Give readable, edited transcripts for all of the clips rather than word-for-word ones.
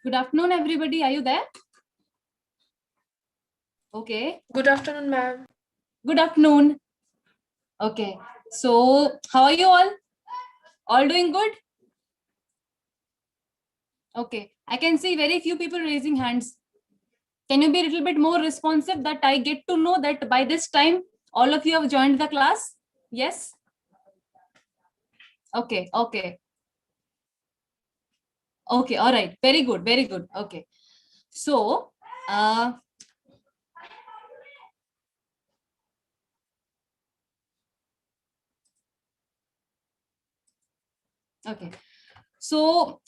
Good afternoon, everybody. Are you there? Okay. Good afternoon, ma'am. Good afternoon. Okay. So, how are you all? All doing good? Okay. I can see very few people raising hands. Can you be a little bit more responsive that I get to know that by this time all of you have joined the class? Yes? Okay. Okay. Okay. All right. Very good. Very good. Okay. So, okay. So,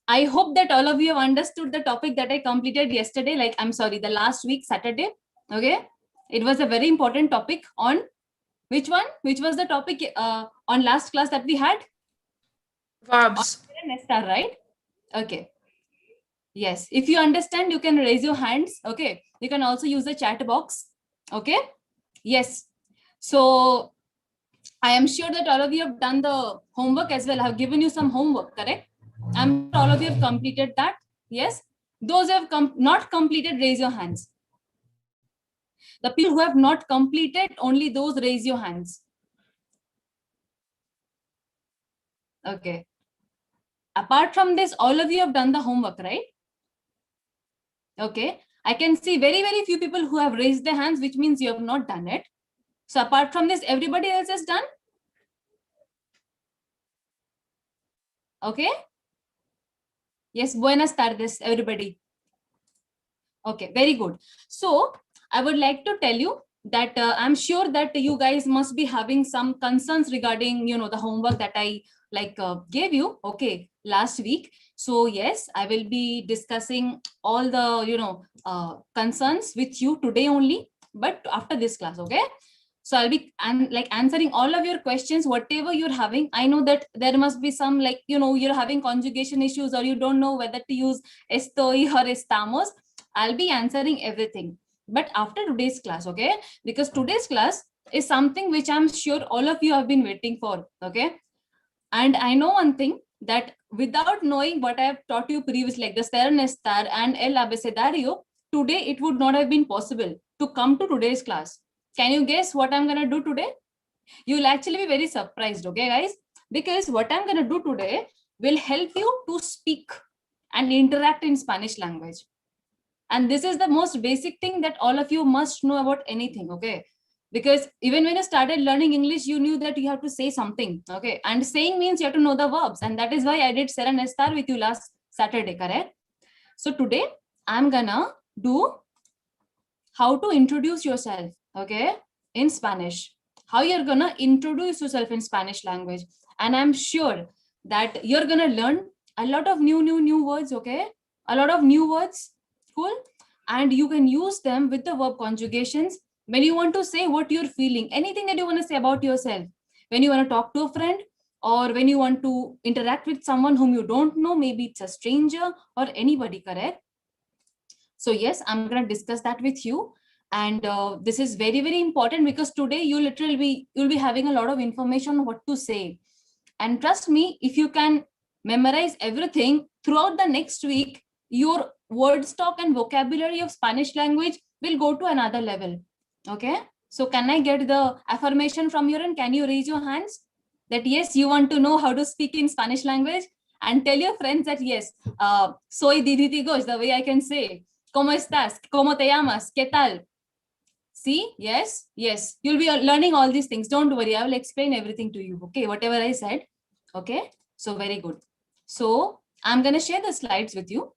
I hope that all of you have understood the topic that I completed yesterday. Like, I'm sorry, the last week, Saturday. Okay. It was a very important topic on which one? Which was the topic on last class that we had? Verbs. Nestar, right? Okay. Yes. If you understand, you can raise your hands. Okay. You can also use the chat box. Okay. Yes. So I am sure that all of you have done the homework as well. I have given you some homework, correct? I'm sure all of you have completed that. Yes. Those who have not completed, raise your hands. The people who have not completed, only those raise your hands. Okay. Apart from this, all of you have done the homework, right? Okay. I can see very, very few people who have raised their hands, which means you have not done it. So apart from this, everybody else has done? Okay. Yes, buenas tardes, everybody. Okay, very good. So I would like to tell you that I'm sure that you guys must be having some concerns regarding, the homework that I gave you, okay, last week. So yes, I will be discussing all the, concerns with you today only, but after this class, okay? So I'll be answering all of your questions, whatever you're having. I know that there must be some you're having conjugation issues or you don't know whether to use estoy or estamos. I'll be answering everything. But after today's class, okay? Because today's class is something which I'm sure all of you have been waiting for, okay? And I know one thing, that without knowing what I have taught you previously, like the ser nestar and el abecedario, today it would not have been possible to come to today's class. Can you guess what I'm going to do today? You'll actually be very surprised, okay, guys? Because what I'm going to do today will help you to speak and interact in Spanish language. And this is the most basic thing that all of you must know about anything, okay? Because even when you started learning English, you knew that you have to say something, okay? And saying means you have to know the verbs. And that is why I did Sera Nestar with you last Saturday, correct? So today I'm gonna do how to introduce yourself, okay, in Spanish. How you're gonna introduce yourself in Spanish language. And I'm sure that you're gonna learn a lot of new words, okay? A lot of new words, cool? And you can use them with the verb conjugations when you want to say what you're feeling, anything that you want to say about yourself, when you want to talk to a friend, or when you want to interact with someone whom you don't know, maybe it's a stranger or anybody, correct? So yes, I'm going to discuss that with you. And this is very, very important because today you'll be having a lot of information on what to say. And trust me, if you can memorize everything throughout the next week, your word stock and vocabulary of Spanish language will go to another level. Okay. So can I get the affirmation from your end? Can you raise your hands that yes, you want to know how to speak in Spanish language? And tell your friends that yes, soy Didi Tigosh, the way I can say. ¿Cómo estás? ¿Cómo te llamas? ¿Qué tal? See? Yes? Yes. You'll be learning all these things. Don't worry. I will explain everything to you. Okay. Whatever I said. Okay. So very good. So I'm going to share the slides with you.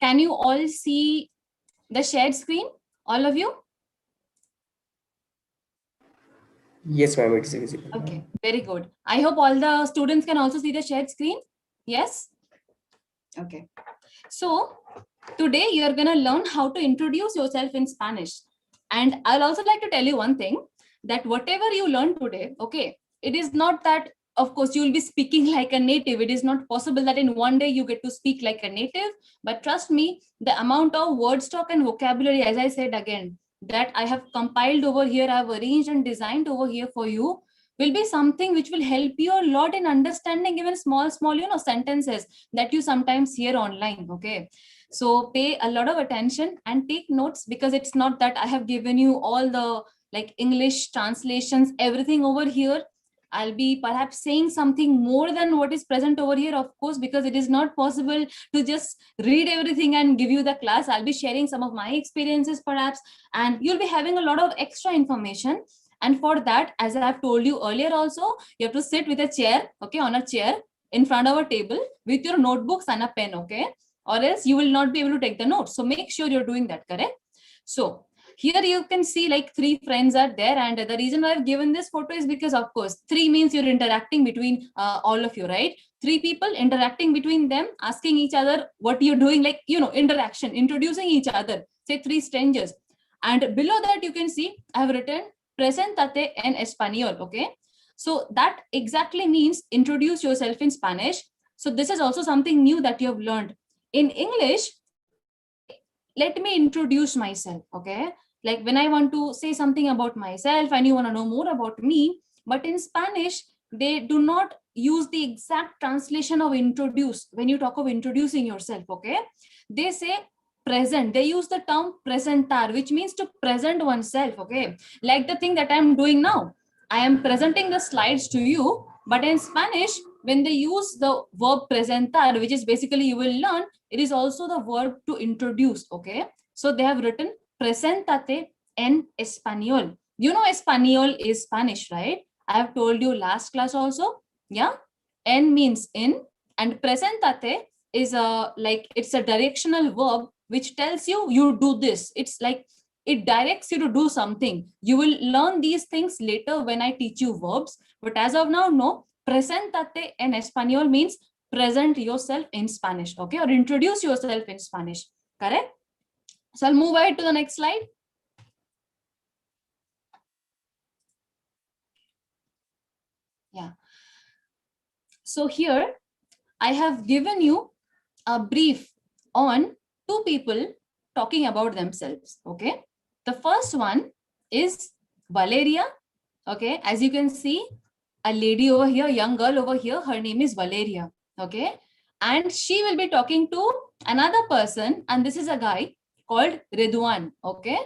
Can you all see the shared screen? All of you? Yes, ma'am, it is visible. Okay, very good. I hope all the students can also see the shared screen. Yes? Okay. So today you're going to learn how to introduce yourself in Spanish. And I'll also like to tell you one thing, that whatever you learn today, okay, it is not that, of course, you will be speaking like a native. It is not possible that in one day you get to speak like a native. But trust me, the amount of word stock and vocabulary, as I said again, that I have compiled over here, I've arranged and designed over here for you, will be something which will help you a lot in understanding even small, sentences that you sometimes hear online. Okay. So pay a lot of attention and take notes, because it's not that I have given you all the like English translations, everything over here. I'll be perhaps saying something more than what is present over here, of course, because it is not possible to just read everything and give you the class. I'll be sharing some of my experiences perhaps, and you'll be having a lot of extra information. And for that, as I've told you earlier also, you have to sit with a chair, okay, on a chair in front of a table with your notebooks and a pen, okay, or else you will not be able to take the notes. So make sure you're doing that, correct? So here you can see like three friends are there, and the reason why I've given this photo is because, of course, three means you're interacting between all of you, right? Three people interacting between them, asking each other what you're doing, like, interaction, introducing each other, say three strangers. And below that you can see I have written presentate en español, okay? So that exactly means introduce yourself in Spanish. So this is also something new that you have learned. In English, we say, let me introduce myself, okay? Like when I want to say something about myself and you want to know more about me, but in Spanish, they do not use the exact translation of introduce when you talk of introducing yourself, okay? They say present. They use the term presentar, which means to present oneself, okay? Like the thing that I'm doing now. I am presenting the slides to you, but in Spanish, when they use the verb presentar, which is basically, you will learn, it is also the verb to introduce, okay? So they have written presentate en español. You know, español is Spanish, right? I have told you last class also. Yeah. En means in, and presentate is a, like, it's a directional verb which tells you do this. It's like it directs you to do something. You will learn these things later when I teach you verbs, but as of now, no. Presentate en español means present yourself in Spanish, okay, or introduce yourself in Spanish, correct? So I'll move ahead to the next slide. Yeah. So here I have given you a brief on two people talking about themselves, okay? The first one is Valeria, okay? As you can see, a lady over here, young girl over here, her name is Valeria, okay? And she will be talking to another person, and this is a guy called Ridwan, okay?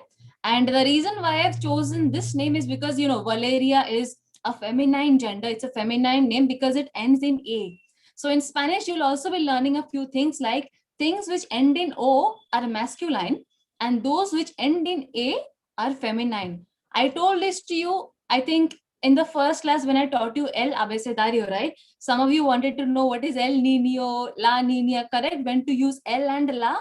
And the reason why I've chosen this name is because, Valeria is a feminine gender. It's a feminine name because it ends in A. So in Spanish, you'll also be learning a few things, like things which end in O are masculine and those which end in A are feminine. I told this to you, I think, in the first class when I taught you El Abecedario, right? Some of you wanted to know what is El Niño, La Niña, correct? When to use El and La.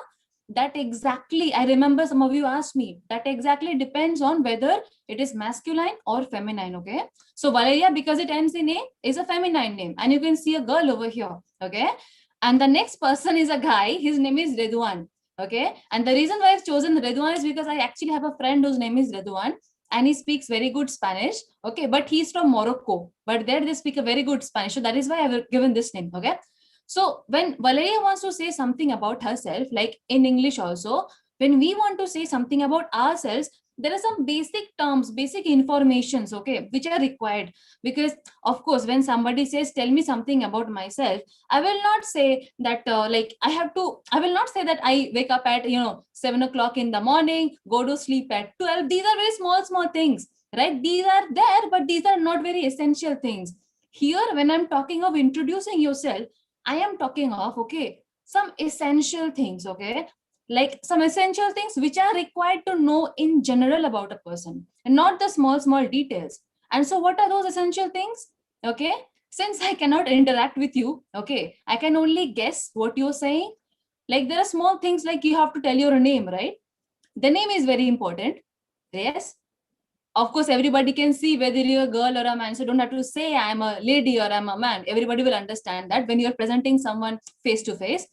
That exactly, I remember some of you asked me, that exactly depends on whether it is masculine or feminine, okay? So Valeria, because it ends in A, is a feminine name. And you can see a girl over here, okay? And the next person is a guy, his name is Redwan, okay? And the reason why I've chosen Redwan is because I actually have a friend whose name is Redwan, and he speaks very good Spanish, okay? But he's from Morocco, but there they speak a very good Spanish. So that is why I've given this name, okay? So when Valeria wants to say something about herself, like in English also, when we want to say something about ourselves, there are some basic terms, basic informations, okay, which are required. Because of course, when somebody says, tell me something about myself, I will not say that I will not say that I wake up at, 7 o'clock in the morning, go to sleep at 12. These are very small things, right? These are there, but these are not very essential things. Here, when I'm talking of introducing yourself, I am talking of, okay, some essential things, okay, like some essential things which are required to know in general about a person, and not the small details. And so what are those essential things? Okay, since I cannot interact with you, okay, I can only guess what you're saying. Like there are small things like you have to tell your name, right? The name is very important. Yes. Of course, everybody can see whether you're a girl or a man. So don't have to say I'm a lady or I'm a man. Everybody will understand that when you're presenting someone face to face.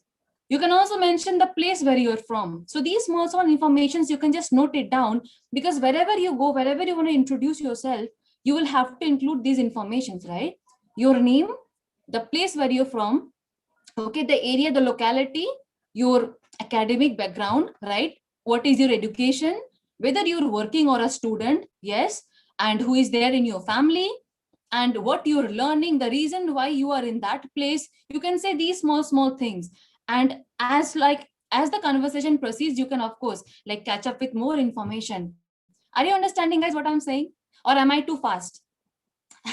You can also mention the place where you're from. So these small informations, you can just note it down, because wherever you go, wherever you want to introduce yourself, you will have to include these informations, right? Your name, the place where you're from, okay, the area, the locality, your academic background, right? What is your education, whether you're working or a student, yes, and who is there in your family, and what you're learning, the reason why you are in that place. You can say these small things. And as the conversation proceeds, you can of course like catch up with more information. Are you understanding, guys, what I'm saying? Or am I too fast?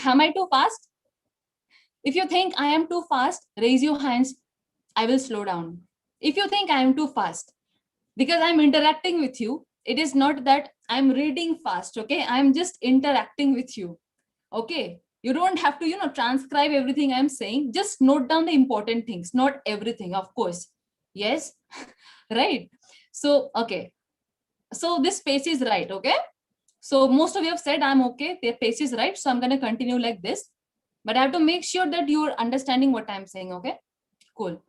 Am I too fast? If you think I am too fast, raise your hands. I will slow down. If you think I am too fast, because I'm interacting with you, it is not that I'm reading fast, okay? I'm just interacting with you, okay? You don't have to, transcribe everything I'm saying. Just note down the important things, not everything, of course. Yes, right? So, okay. So this pace is right, okay? So most of you have said I'm okay, their pace is right. So I'm going to continue like this. But I have to make sure that you're understanding what I'm saying, okay? Cool.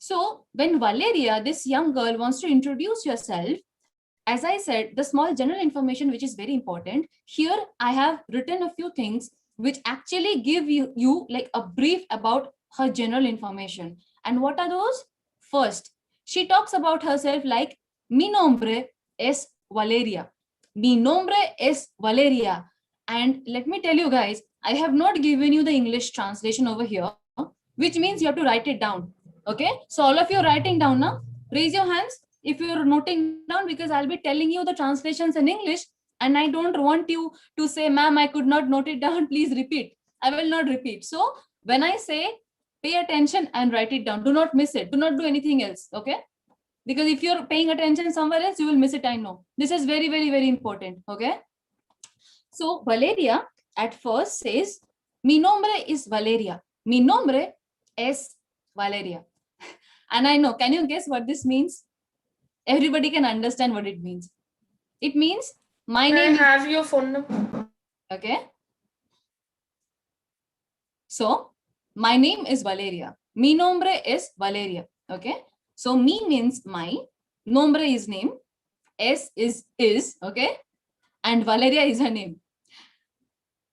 So when Valeria, this young girl, wants to introduce herself, as I said, the small general information, which is very important. Here I have written a few things which actually give you like a brief about her general information. And what are those? First, she talks about herself like, mi nombre es Valeria. Mi nombre es Valeria. And let me tell you guys, I have not given you the English translation over here, which means you have to write it down. Okay, so all of you are writing down now. Raise your hands if you're noting down, because I'll be telling you the translations in English, and I don't want you to say, ma'am, I could not note it down. Please repeat. I will not repeat. So when I say pay attention and write it down, do not miss it. Do not do anything else. Okay. Because if you're paying attention somewhere else, you will miss it. I know. This is very important. Okay. So Valeria at first says, mi nombre es Valeria. Mi nombre es Valeria. And I know, can you guess what this means? Everybody can understand what it means. It means my Can I name is, have your phone number? okay. So my name is Valeria. Mi nombre es Valeria. Okay. So mi means my, nombre is name, es is, okay. And Valeria is her name.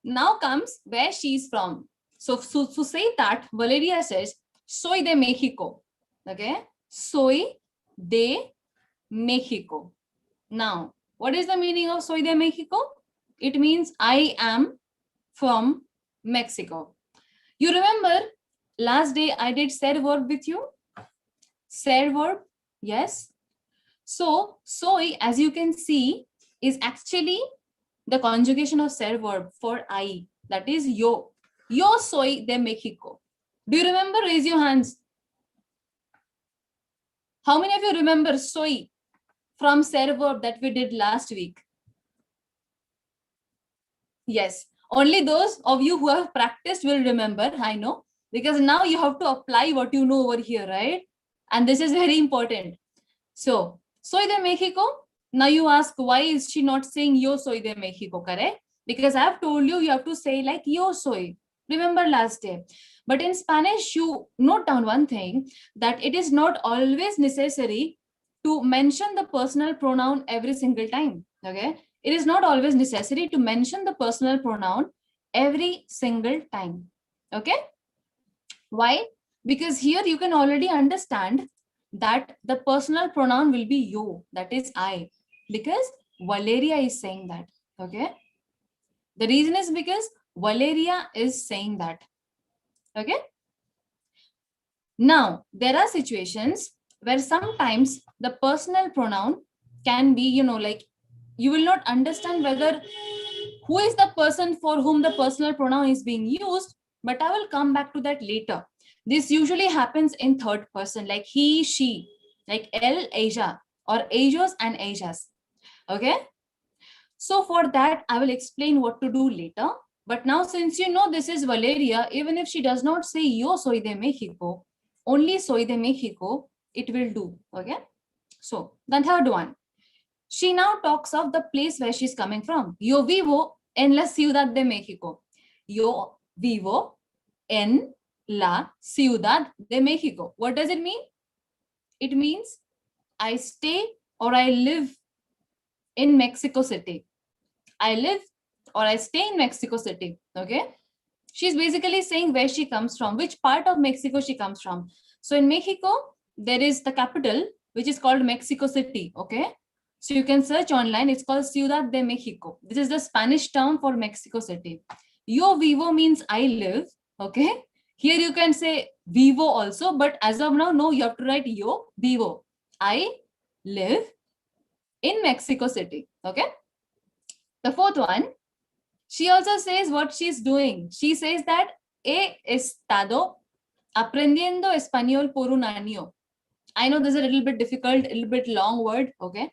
Now comes where she's from. So to say that, Valeria says, soy de Mexico. Okay. Soy de Mexico. Now, what is the meaning of soy de Mexico? It means I am from Mexico. You remember last day I did ser verb with you? Ser verb, yes. So soy, as you can see, is actually the conjugation of ser verb for I. That is yo. Yo soy de Mexico. Do you remember? Raise your hands. How many of you remember soy from ser verb that we did last week? Yes, only those of you who have practiced will remember, I know, because now you have to apply what you know over here, right? And this is very important. So, soy de Mexico. Now you ask, why is she not saying yo soy de Mexico, correct? Because I have told you, you have to say like yo soy. Remember last day. But in Spanish, you note down one thing, that it is not always necessary to mention the personal pronoun every single time. Okay. It is not always necessary to mention the personal pronoun every single time. Okay. Why? Because here you can already understand that the personal pronoun will be you, that is I, because Valeria is saying that. Okay. The reason is because Valeria is saying that. Okay. Now, there are situations where sometimes the personal pronoun can be, like you will not understand whether who is the person for whom the personal pronoun is being used, but I will come back to that later. This usually happens in third person, like he, she, like El, Asia, or Asios and Asias. Okay. So for that, I will explain what to do later. But now, since you know this is Valeria, even if she does not say yo soy de Mexico, only soy de Mexico, it will do. Okay. So the third one, she now talks of the place where she's coming from. Yo vivo en la ciudad de México. Yo vivo en la ciudad de México. What does it mean? It means I stay or I live in Mexico City. I live or I stay in Mexico City. Okay. She's basically saying where she comes from, which part of Mexico she comes from. So in Mexico, there is the capital, which is called Mexico City. Okay. So you can search online. It's called Ciudad de Mexico. This is the Spanish term for Mexico City. Yo vivo means I live. Okay. Here you can say vivo also, but as of now, no, you have to write yo vivo. I live in Mexico City. Okay. The fourth one, she also says what she's doing. She says that he estado aprendiendo español por un año. I know this is a little bit difficult, a little bit long word, okay?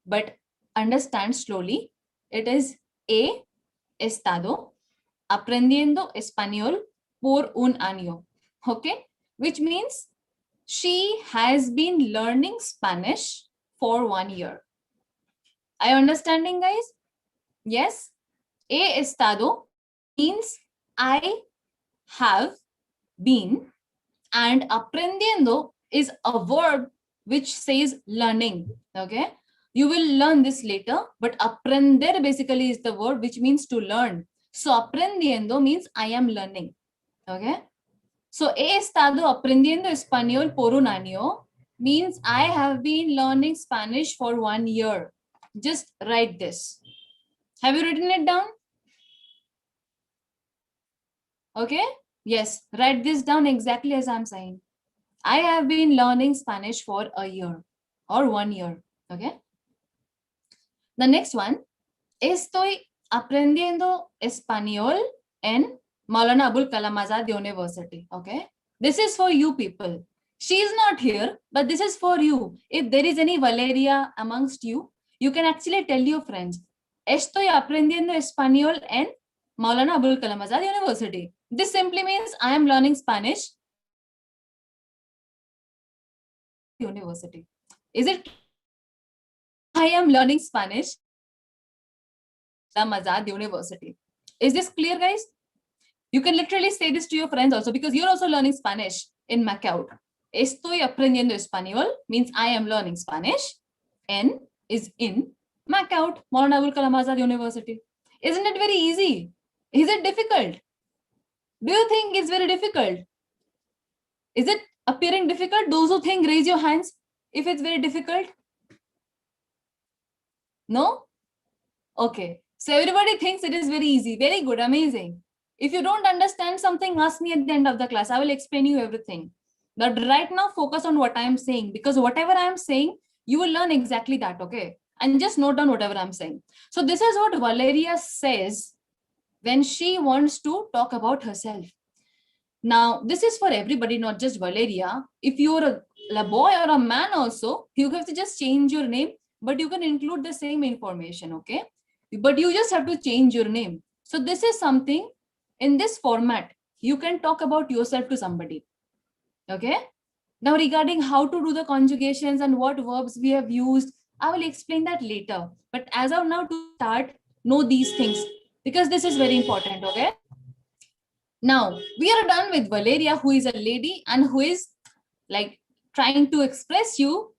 But understand slowly. It is he estado aprendiendo español por un año, okay? Which means she has been learning Spanish for 1 year. Are you understanding, guys? Yes? He estado means I have been, and aprendiendo is a verb which says learning. Okay, you will learn this later, but aprender basically is the word which means to learn. So aprendiendo means I am learning. Okay, so he estado aprendiendo español por un año means I have been learning Spanish for 1 year. Just write this. Have you written it down? Okay. Yes. Write this down exactly as I'm saying. I have been learning Spanish for a year or 1 year. Okay. The next one. Estoy aprendiendo español en Maulana Abul Kalam Azad University. Okay. This is for you people. She is not here, but this is for you. If there is any Valeria amongst you, you can actually tell your friends. Estoy aprendiendo español en Maulana Abul Kalam Azad University. This simply means I am learning Spanish University. Is it? I am learning Spanish Kalam Azad University. Is this clear, guys? You can literally say this to your friends also because you're also learning Spanish in MAKAUT. Estoy aprendiendo español means I am learning Spanish. En is in MAKAUT, Maulana Abul Kalam Azad University. Isn't it very easy? Is it difficult? Do you think it's very difficult? Is it appearing difficult? Those who think, raise your hands if it's very difficult. No? Okay. So everybody thinks it is very easy. Very good. Amazing. If you don't understand something, ask me at the end of the class. I will explain you everything. But right now, focus on what I am saying, because whatever I am saying, you will learn exactly that. Okay. And just note down whatever I'm saying. So this is what Valeria says when she wants to talk about herself. Now, this is for everybody, not just Valeria. If you're a boy or a man also, you have to just change your name, but you can include the same information, okay? But you just have to change your name. So this is something in this format. You can talk about yourself to somebody, okay? Now, regarding how to do the conjugations and what verbs we have used, I will explain that later. But as of now, to start, know these things because this is very important, okay? Now, we are done with Valeria, who is a lady and who is like trying to express you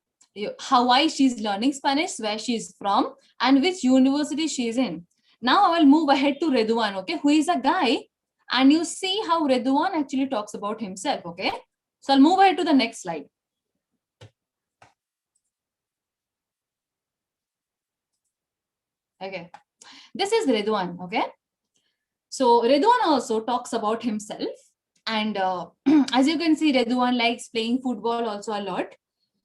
how why she's learning Spanish, where she's from, and which university she's in. Now, I will move ahead to Redwan, okay, who is a guy, and you see how Redwan actually talks about himself, okay? So I'll move ahead to the next slide. Okay, this is Redwan, okay? So Redwan also talks about himself, and as you can see, Redwan likes playing football also a lot.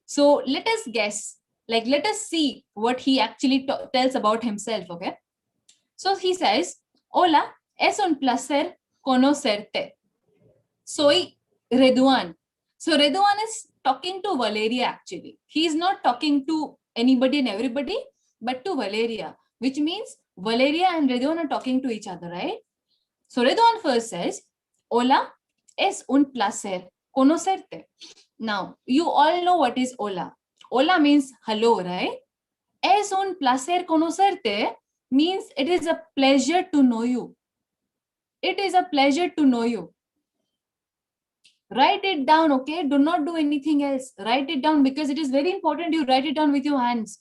So let us guess, like let us see what he actually tells about himself, okay? So he says, "Hola, es un placer conocerte. Soy Redwan." So Redwan is talking to Valeria actually. He is not talking to anybody and everybody, but to Valeria, which means Valeria and Redwan are talking to each other, right? So Redwan first says, "Hola, es un placer conocerte. Now, you all know what is hola. Hola means hello, right? Es un placer conocerte means it is a pleasure to know you. It is a pleasure to know you. Write it down, okay? Do not do anything else. Write it down because it is very important you write it down with your hands.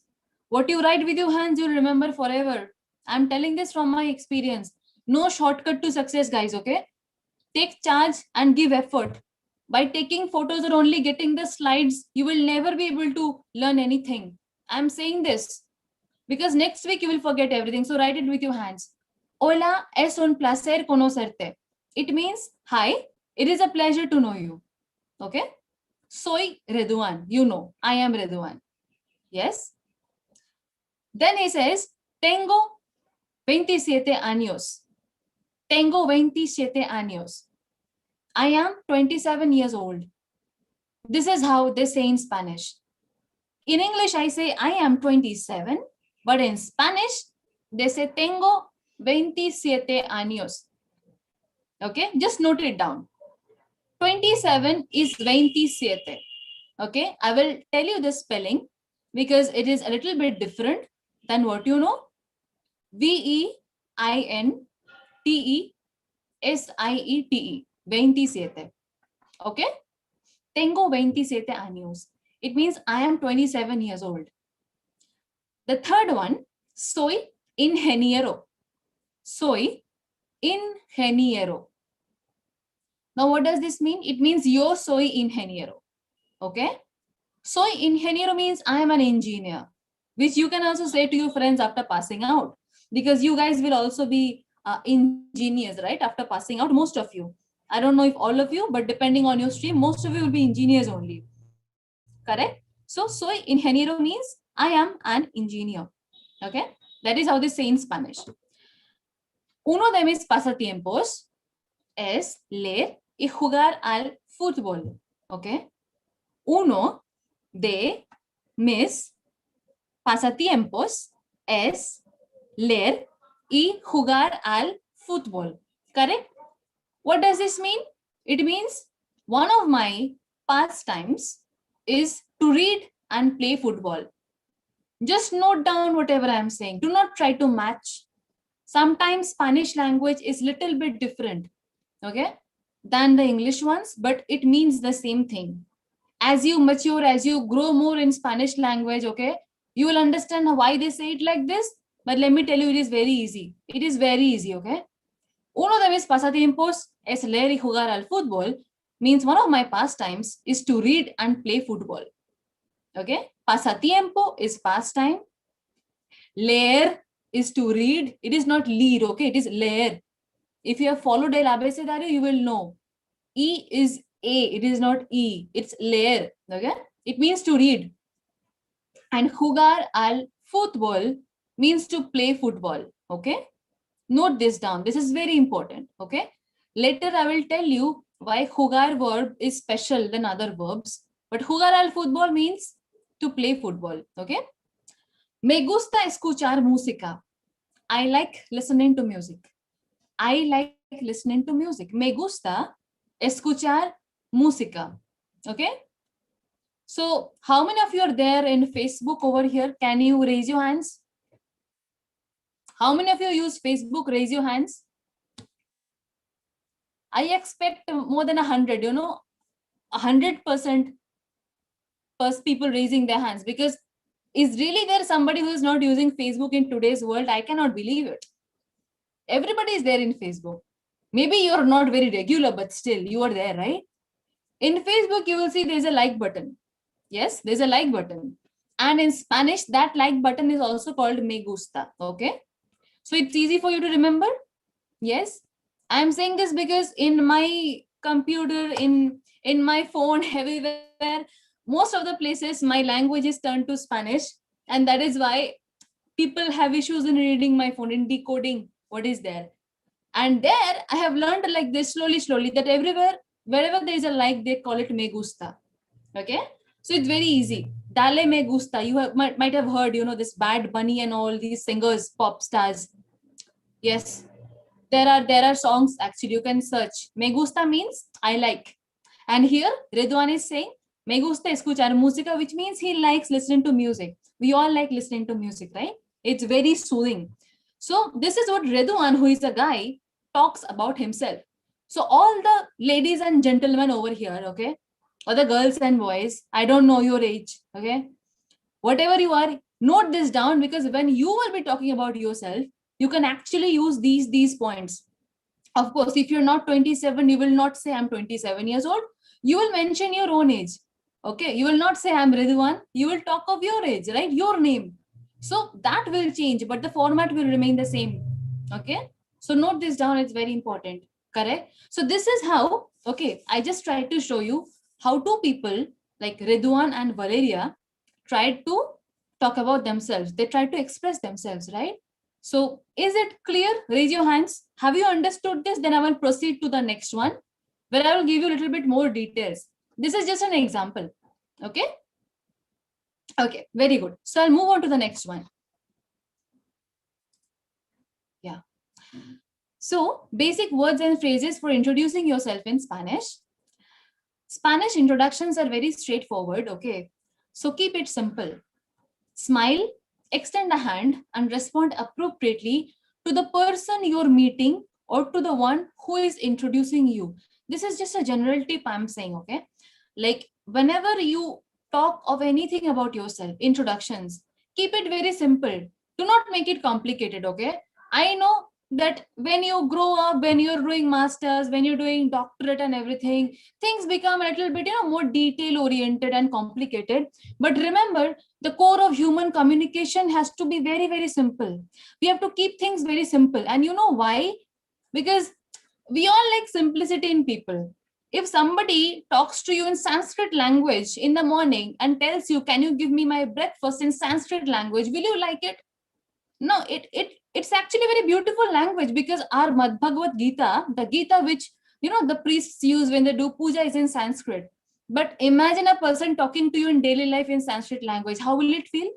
What you write with your hands, you'll remember forever. I'm telling this from my experience. No shortcut to success, guys, okay? Take charge and give effort. By taking photos or only getting the slides, you will never be able to learn anything. I'm saying this because next week you will forget everything. So write it with your hands. Hola, es un placer conocerte. It means, hi, it is a pleasure to know you. Okay? Soy Reduan. You know, I am Reduan. Yes? Then he says, tengo 27 años. Tengo 27 años. I am 27 years old. This is how they say in Spanish. In English, I say I am 27, but in Spanish, they say tengo 27 años. Okay, just note it down. 27 is 27. Okay, I will tell you the spelling because it is a little bit different than what you know. VEINTESIETE. 27. Okay, tengo 27 años. It means I am 27 years old. The third one, soy ingeniero. Soy ingeniero. Now, what does this mean? It means yo soy ingeniero. Okay. Soy ingeniero means I am an engineer, which you can also say to your friends after passing out, because you guys will also be engineers, right? After passing out, most of you. I don't know if all of you, but depending on your stream, most of you will be engineers only. Correct? So, soy ingeniero means I am an engineer. Okay? That is how they say in Spanish. Uno de mis pasatiempos es leer y jugar al fútbol. Okay? Uno de mis pasatiempos es leer y jugar al fútbol. Correct? What does this mean? It means one of my pastimes is to read and play football. Just note down whatever I'm saying. Do not try to match. Sometimes Spanish language is little bit different, okay, than the English ones, but it means the same thing. As you mature, as you grow more in Spanish language, okay, you will understand why they say it like this. But let me tell you, it is very easy. It is very easy, okay? Uno de mis pasatiempos es leer y jugar al fútbol means one of my pastimes is to read and play football. Okay? Pasatiempo is pastime. Leer is to read. It is not leer, okay? It is leer. If you have followed El Abecedario, you will know. E is A, it is not E. It's leer, okay? It means to read. And jugar al fútbol means to play football, okay? Note this down. This is very important, okay? Later, I will tell you why jugar verb is special than other verbs. But jugar al fútbol means to play football, okay? Me gusta escuchar música. I like listening to music. I like listening to music. Me gusta escuchar música, okay? So, how many of you are there in Facebook over here? Can you raise your hands? How many of you use Facebook? Raise your hands. I expect more than 100, 100% people raising their hands, because is really there somebody who is not using Facebook in today's world? I cannot believe it. Everybody is there in Facebook. Maybe you're not very regular, but still you are there, right? In Facebook, you will see there's a like button. Yes, there's a like button. And in Spanish, that like button is also called me gusta, okay? So it's easy for you to remember. Yes, I'm saying this because in my computer, in my phone, everywhere, most of the places my language is turned to Spanish, and that is why people have issues in reading my phone, in decoding what is there. And there I have learned like this slowly that everywhere, wherever there is a like, they call it me gusta. Okay, so it's very easy. Dale me gusta. You might have heard, this Bad Bunny and all these singers, pop stars. Yes, there are songs actually. You can search. Me gusta means I like. And here Ridwan is saying, me gusta escuchar música, which means he likes listening to music. We all like listening to music, right? It's very soothing. So this is what Ridwan, who is a guy, talks about himself. So all the ladies and gentlemen over here, okay, or the girls and boys, I don't know your age, okay, whatever you are, note this down, because when you will be talking about yourself, you can actually use these points. Of course, if you're not 27, you will not say I'm 27 years old. You will mention your own age. Okay. You will not say I'm Ridwan. You will talk of your age, right? Your name. So that will change, but the format will remain the same. Okay. So note this down. It's very important. Correct. So this is how, okay, I just tried to show you how two people like Ridwan and Valeria tried to talk about themselves. They tried to express themselves, right? So is it clear? Raise your hands. Have you understood this? Then I will proceed to the next one, where I will give you a little bit more details. This is just an example. Okay. Okay. Very good. So I'll move on to the next one. Yeah. So basic words and phrases for introducing yourself in Spanish. Spanish introductions are very straightforward. Okay. So keep it simple. Smile, extend a hand, and respond appropriately to the person you're meeting or to the one who is introducing you. This is just a general tip I'm saying, okay? Like whenever you talk of anything about yourself, introductions, keep it very simple. Do not make it complicated, okay? I know that when you grow up, when you're doing masters, when you're doing doctorate and everything, things become a little bit, more detail oriented and complicated. But remember, the core of human communication has to be very, very simple. We have to keep things very simple. And you know why? Because we all like simplicity in people. If somebody talks to you in Sanskrit language in the morning and tells you, can you give me my breakfast in Sanskrit language, will you like it? No, it's actually very beautiful language, because our Bhagavad Gita, the Gita which the priests use when they do puja, is in Sanskrit. But imagine a person talking to you in daily life in Sanskrit language. How will it feel?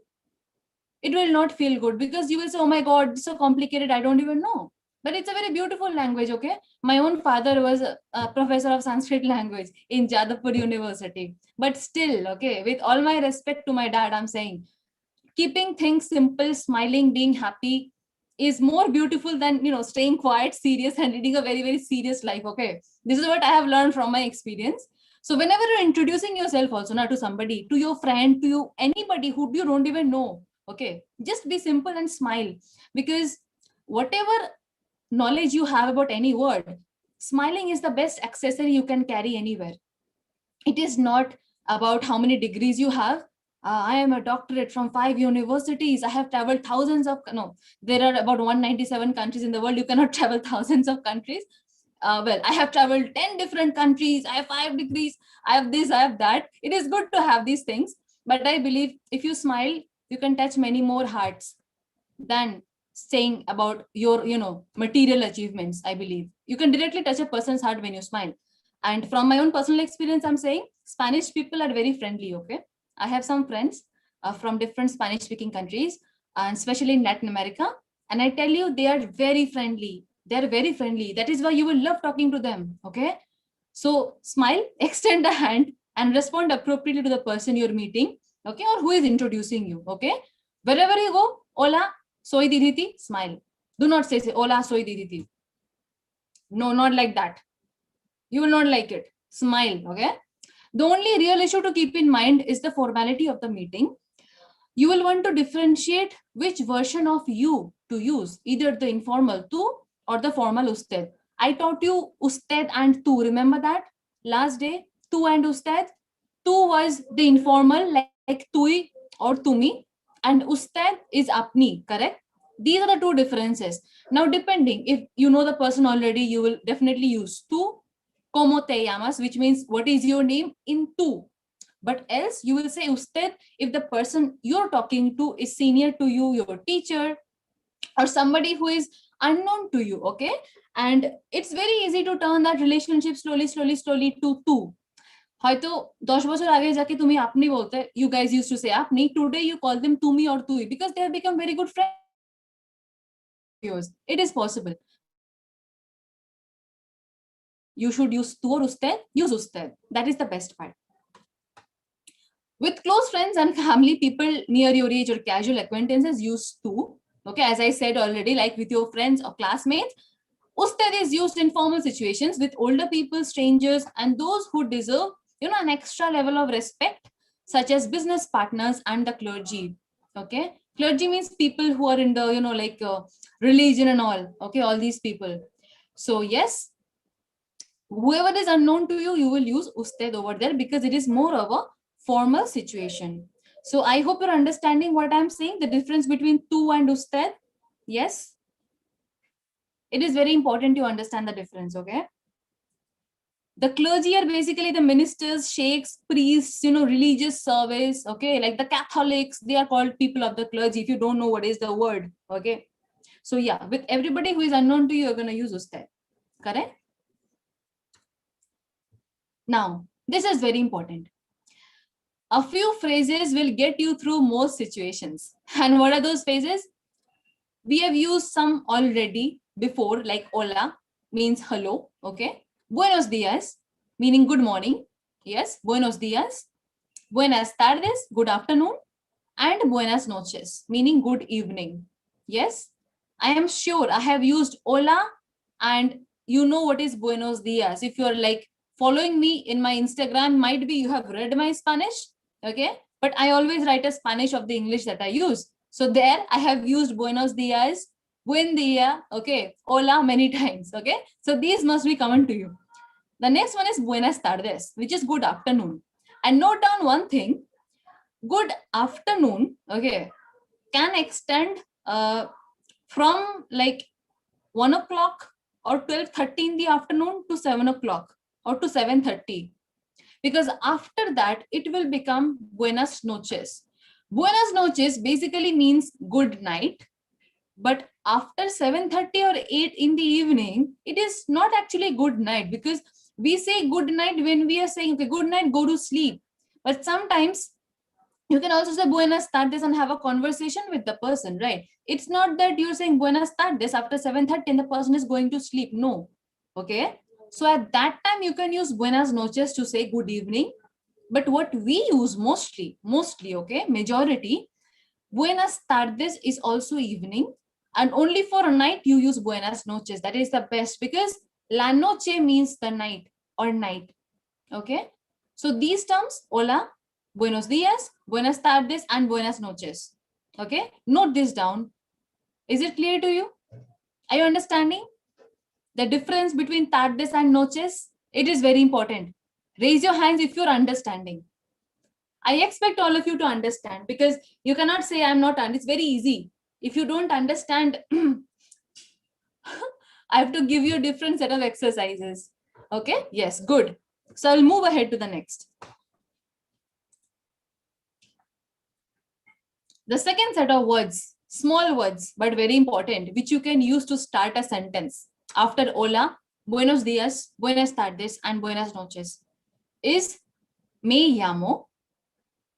It will not feel good, because you will say, oh my god, it's so complicated, I don't even know. But it's a very beautiful language. Okay, my own father was a professor of Sanskrit language in Jadavpur University. But still, okay, with all my respect to my dad, I'm saying keeping things simple, smiling, being happy is more beautiful than staying quiet, serious, and leading a very, very serious life. Okay, this is what I have learned from my experience. So whenever you're introducing yourself also now to somebody, to your friend, to you, anybody who you don't even know, okay, just be simple and smile, because whatever knowledge you have about any word, smiling is the best accessory you can carry anywhere. It is not about how many degrees you have. I am a doctorate from 5 universities. I have traveled thousands of, no, there are about 197 countries in the world. You cannot travel thousands of countries. Well, I have traveled 10 different countries. I have 5 degrees. I have this, I have that. It is good to have these things. But I believe if you smile, you can touch many more hearts than saying about your material achievements. I believe you can directly touch a person's heart when you smile. And from my own personal experience, I'm saying Spanish people are very friendly. Okay, I have some friends from different Spanish speaking countries, and especially in Latin America, and I tell you, they are very friendly. They're very friendly. That is why you will love talking to them. Okay, so smile, extend a hand, and respond appropriately to the person you're meeting, okay, or who is introducing you. Okay, wherever you go, hola, soy Diditi, smile. Do not say hola, soy Diditi. No, not like that. You will not like it. Smile. Okay. The only real issue to keep in mind is the formality of the meeting. You will want to differentiate which version of you to use, either the informal tu or the formal usted. I taught you usted and tu. Remember that last day? Tu and usted. Tu was the informal, like tui or tumi, and usted is apni, correct? These are the two differences. Now, depending, if you know the person already, you will definitely use tu, como te llamas, which means what is your name in tu. But else you will say usted if the person you're talking to is senior to you, your teacher, or somebody who is unknown to you. Okay, and it's very easy to turn that relationship slowly to tu. হয়তো 10 বছর আগে যাকে তুমি আপনি বলতে, you guys used to say আপনি, today you call them তুমি or তুই, because they have become very good friends of yours. It is possible. you should use tu or usted, use usted. That is the best part. With close friends and family, people near your age or casual acquaintances use tu. Okay, as I said already, like with your friends or classmates, usted is used in formal situations with older people, strangers, and those who deserve, an extra level of respect, such as business partners and the clergy. Okay, clergy means people who are in the, religion and all. Okay, all these people. So yes, whoever is unknown to you, you will use usted over there because it is more of a formal situation. So I hope you're understanding what I'm saying, the difference between tu and usted. Yes, it is very important to understand the difference. Okay, the clergy are basically the ministers, sheikhs, priests, religious service. Okay, like the Catholics, they are called people of the clergy. If you don't know what is the word, okay. So yeah, with everybody who is unknown to you, you're gonna use usted. Correct? Now, this is very important. A few phrases will get you through most situations. And what are those phrases? We have used some already before, like hola means hello. Okay. Buenos dias meaning good morning. Yes, buenos dias. Buenas tardes, good afternoon. And buenas noches meaning good evening. Yes, I am sure I have used hola, and you know what is buenos dias. If you're like following me in my Instagram, might be you have read my Spanish. Okay, but I always write a Spanish of the English that I use. So there I have used buenos dias, buen dia, okay, hola many times. Okay, so these must be common to you. The next one is buenas tardes, which is good afternoon. And note down one thing, good afternoon, okay, can extend from like 1 o'clock or 12:30 in the afternoon to 7 o'clock or to 7:30, because after that it will become buenas noches. Buenas noches basically means good night, but after 7:30 or 8 in the evening, it is not actually good night, because we say good night when we are saying, okay, good night, go to sleep. But sometimes you can also say buenas tardes and have a conversation with the person, right? It's not that you're saying buenas tardes after 7:30 and the person is going to sleep. No. Okay. So at that time, you can use buenas noches to say good evening. But what we use mostly, okay, majority, buenas tardes is also evening. And only for a night, you use buenas noches. That is the best, because la noche means the night or night. Okay. So these terms, hola, buenos días, buenas tardes, and buenas noches. Okay. Note this down. Is it clear to you? Are you understanding the difference between tardes and noches? It is very important. Raise your hands if you're understanding. I expect all of you to understand, because you cannot say I'm not. It's very easy. If you don't understand, I have to give you a different set of exercises. Okay. Yes. Good. So I'll move ahead to the next. The second set of words, small words, but very important, which you can use to start a sentence after hola, buenos dias, buenas tardes, and buenas noches, is me llamo.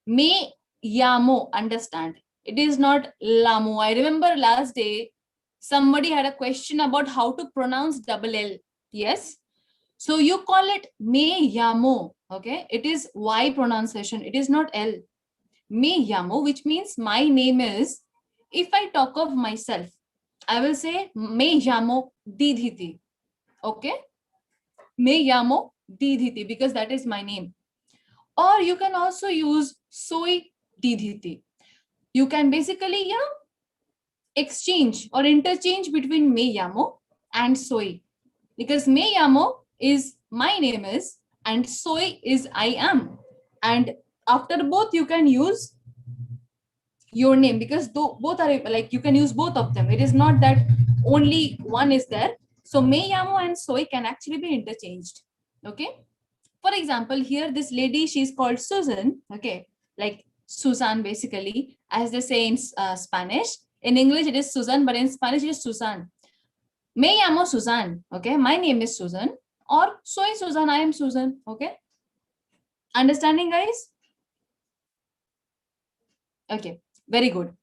Me llamo, understand. It is not lamo. I remember last day, somebody had a question about how to pronounce double L. Yes. So you call it me llamo. Okay. It is Y pronunciation. It is not L. Me llamo, which means my name is. If I talk of myself, I will say me llamo Didhiti. Okay. Me llamo Didhiti, because that is my name. Or you can also use soy Didhiti. You can basically, exchange or interchange between me llamo and soy, because me llamo is my name is and soy is I am. And after both, you can use your name, because both are like, you can use both of them. It is not that only one is there. So me llamo and soy can actually be interchanged. Okay. For example, here this lady, she's called Susan. Okay, like Susan basically, as they say in Spanish. In English it is Susan, but in Spanish it is Susan. Me llamo Susan. Okay, my name is Susan. Or soy Susan, I am Susan. Okay, understanding, guys? Okay, very good.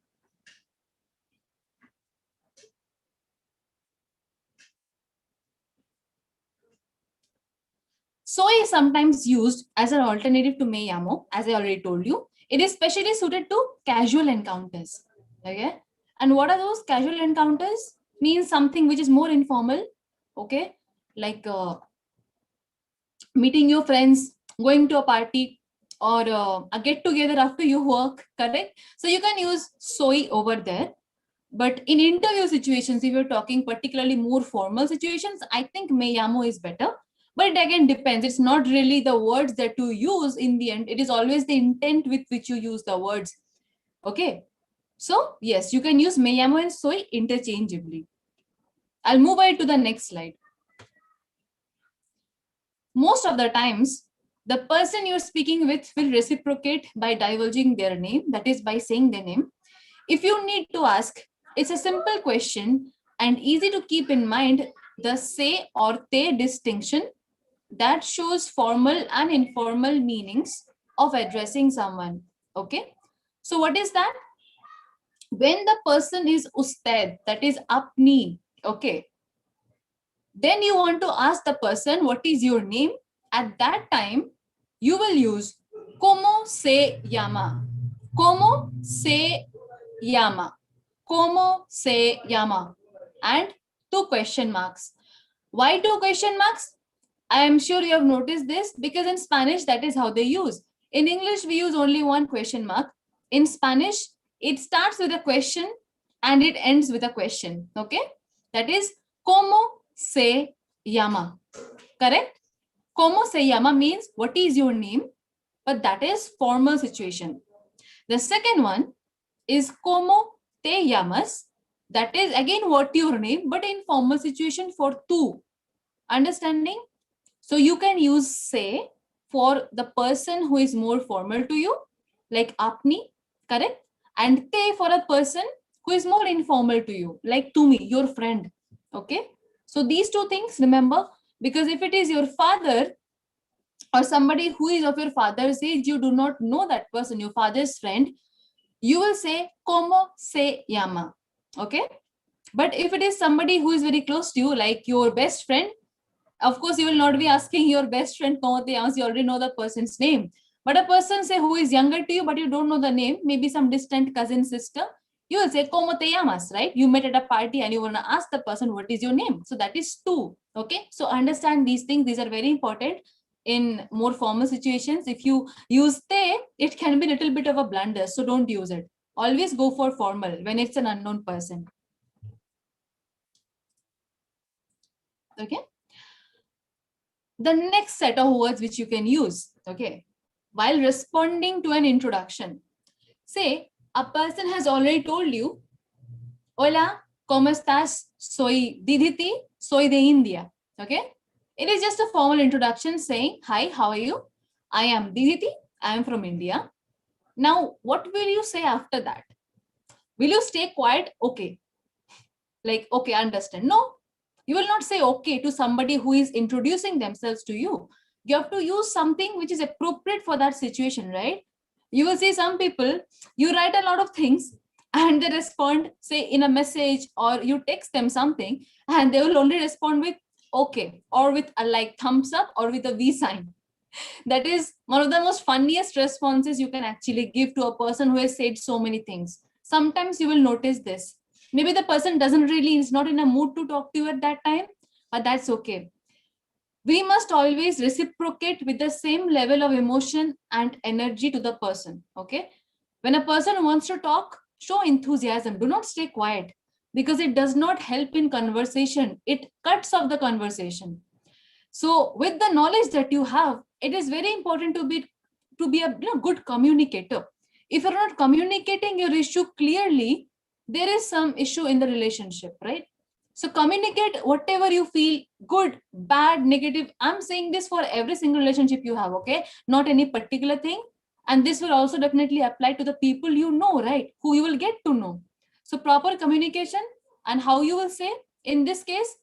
Soy is sometimes used as an alternative to me llamo, as I already told you. It is specially suited to casual encounters. Okay. And what are those casual encounters? Means something which is more informal. Okay. Like meeting your friends, going to a party, or a get together after your work. Correct. So you can use soy over there. But in interview situations, if you're talking particularly more formal situations, I think me llamo is better. But it again depends. It's not really the words that you use in the end. It is always the intent with which you use the words. Okay. So yes, you can use me llamo and soy interchangeably. I'll move on to the next slide. Most of the times, the person you're speaking with will reciprocate by divulging their name, that is, by saying their name. If you need to ask, it's a simple question and easy to keep in mind the say or they distinction that shows formal and informal meanings of addressing someone. Okay. So, what is that? When the person is usted, that is apni, okay, then you want to ask the person, what is your name? At that time, you will use como se llama. Como se llama. Como se llama. And two question marks. Why two question marks? I am sure you have noticed this because in Spanish, that is how they use. In English, we use only one question mark. In Spanish, it starts with a question and it ends with a question. Okay? That is, como se llama. Correct? Como se llama means what is your name, but that is formal situation. The second one is como te llamas. That is again what your name, but in formal situation for two. Understanding? So you can use say for the person who is more formal to you, like apni, correct? And te for a person who is more informal to you, like to me, your friend. Okay. So these two things, remember, because if it is your father or somebody who is of your father's age, you do not know that person, your father's friend, you will say como se llama. Okay. But if it is somebody who is very close to you, like your best friend, of course, you will not be asking your best friend como te llamas, you already know the person's name. But a person, say, who is younger to you, but you don't know the name, maybe some distant cousin, sister, you will say como te llamas, right? You met at a party and you want to ask the person, what is your name? So that is two. Okay. So understand these things. These are very important in more formal situations. If you use te, it can be a little bit of a blunder. So don't use it. Always go for formal when it's an unknown person. Okay. The next set of words which you can use, okay, while responding to an introduction. Say, a person has already told you, hola, ¿cómo estás? Soy Diditi, soy de India, okay? It is just a formal introduction saying, hi, how are you? I am Diditi, I am from India. Now, what will you say after that? Will you stay quiet? Okay. Like, okay, understand. No, you will not say okay to somebody who is introducing themselves to you. You have to use something which is appropriate for that situation, right? You will see some people, you write a lot of things and they respond, say, in a message, or you text them something and they will only respond with okay, or with a like thumbs up, or with a V sign. That is one of the most funniest responses you can actually give to a person who has said so many things. Sometimes you will notice this. Maybe the person doesn't really, is not in a mood to talk to you at that time, but that's okay. We must always reciprocate with the same level of emotion and energy to the person. Okay. When a person wants to talk, show enthusiasm. Do not stay quiet, because it does not help in conversation. It cuts off the conversation. So with the knowledge that you have, it is very important to be a good communicator. If you're not communicating your issue clearly, there is some issue in the relationship, right? So communicate whatever you feel, good, bad, negative. I'm saying this for every single relationship you have, okay? Not any particular thing. And this will also definitely apply to the people you know, right? Who you will get to know. So proper communication, and how you will say in this case,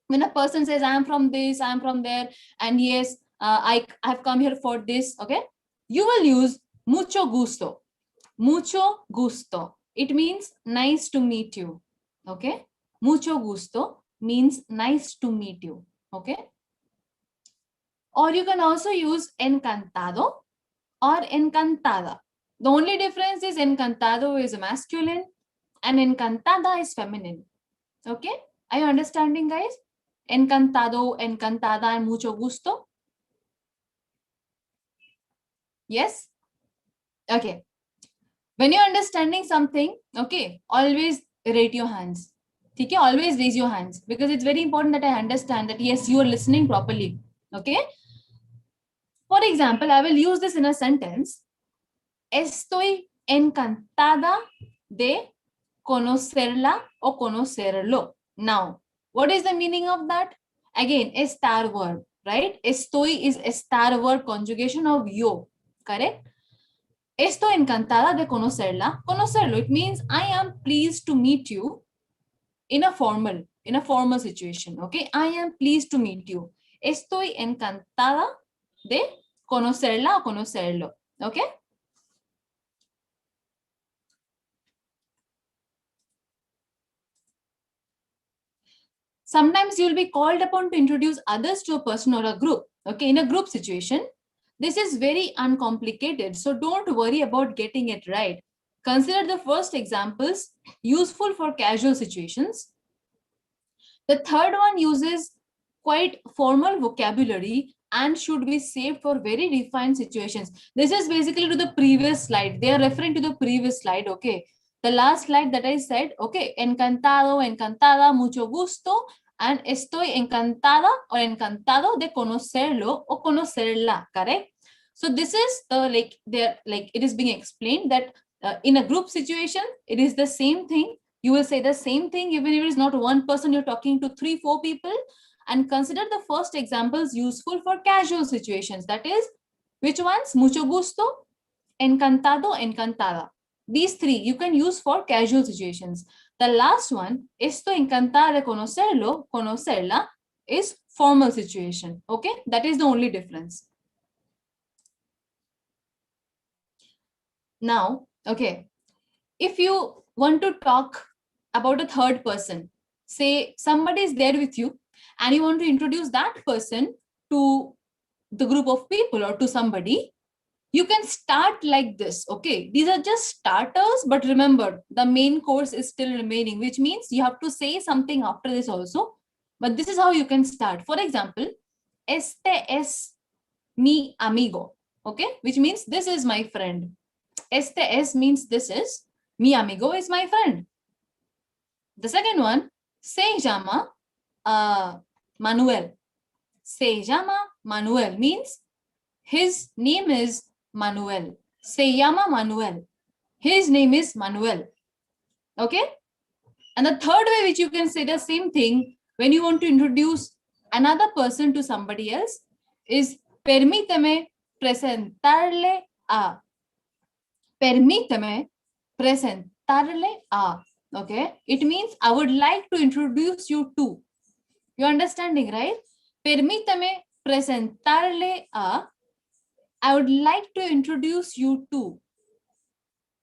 when a person says, I'm from this, I'm from there, and yes, I've come here for this, okay, you will use mucho gusto. Mucho gusto, it means nice to meet you. Okay. Mucho gusto means nice to meet you. Okay. Or you can also use encantado or encantada. The only difference is encantado is masculine and encantada is feminine. Okay? Are you understanding, guys? Encantado, encantada, and mucho gusto. Yes? Okay. When you're understanding something, okay, always rate your hands. Okay? Always raise your hands because it's very important that I understand that yes, you are listening properly. Okay? For example, I will use this in a sentence. Estoy encantada de conocerla o conocerlo. Now, what is the meaning of that? Again, a star verb, right? Estoy is a star verb conjugation of yo, correct? Estoy encantada de conocerla, conocerlo. It means I am pleased to meet you in a formal situation, okay? I am pleased to meet you. Estoy encantada de conocerla o conocerlo, okay? Sometimes you'll be called upon to introduce others to a person or a group. Okay, in a group situation, this is very uncomplicated. So don't worry about getting it right. Consider the first examples useful for casual situations. The third one uses quite formal vocabulary and should be saved for very refined situations. This is basically to the previous slide. They are referring to the previous slide. Okay. The last slide that I said, okay, encantado, encantada, mucho gusto, and estoy encantada or encantado de conocerlo o conocerla, correct? So this is the like it is being explained that in a group situation, it is the same thing. You will say the same thing even if it is not one person, you're talking to 3-4 people. And consider the first examples useful for casual situations. That is, which ones? Mucho gusto, encantado, encantada. These three you can use for casual situations. The last one, estoy encantada de conocerlo, conocerla, is formal situation. Okay, that is the only difference. Now, okay, if you want to talk about a third person, say somebody is there with you and you want to introduce that person to the group of people or to somebody, you can start like this. Okay, these are just starters, but remember the main course is still remaining, which means you have to say something after this also. But this is how you can start. For example, este es mi amigo, okay, which means this is my friend. Este es means this is, mi amigo is my friend. The second one, se llama Manuel. Se llama Manuel means his name is Manuel. Se llama Manuel. His name is Manuel. Okay? And the third way which you can say the same thing when you want to introduce another person to somebody else is permíteme presentarle a. Permíteme presentarle a. Okay? It means I would like to introduce you to. You're understanding, right? Permítame presentarle a. I would like to introduce you to.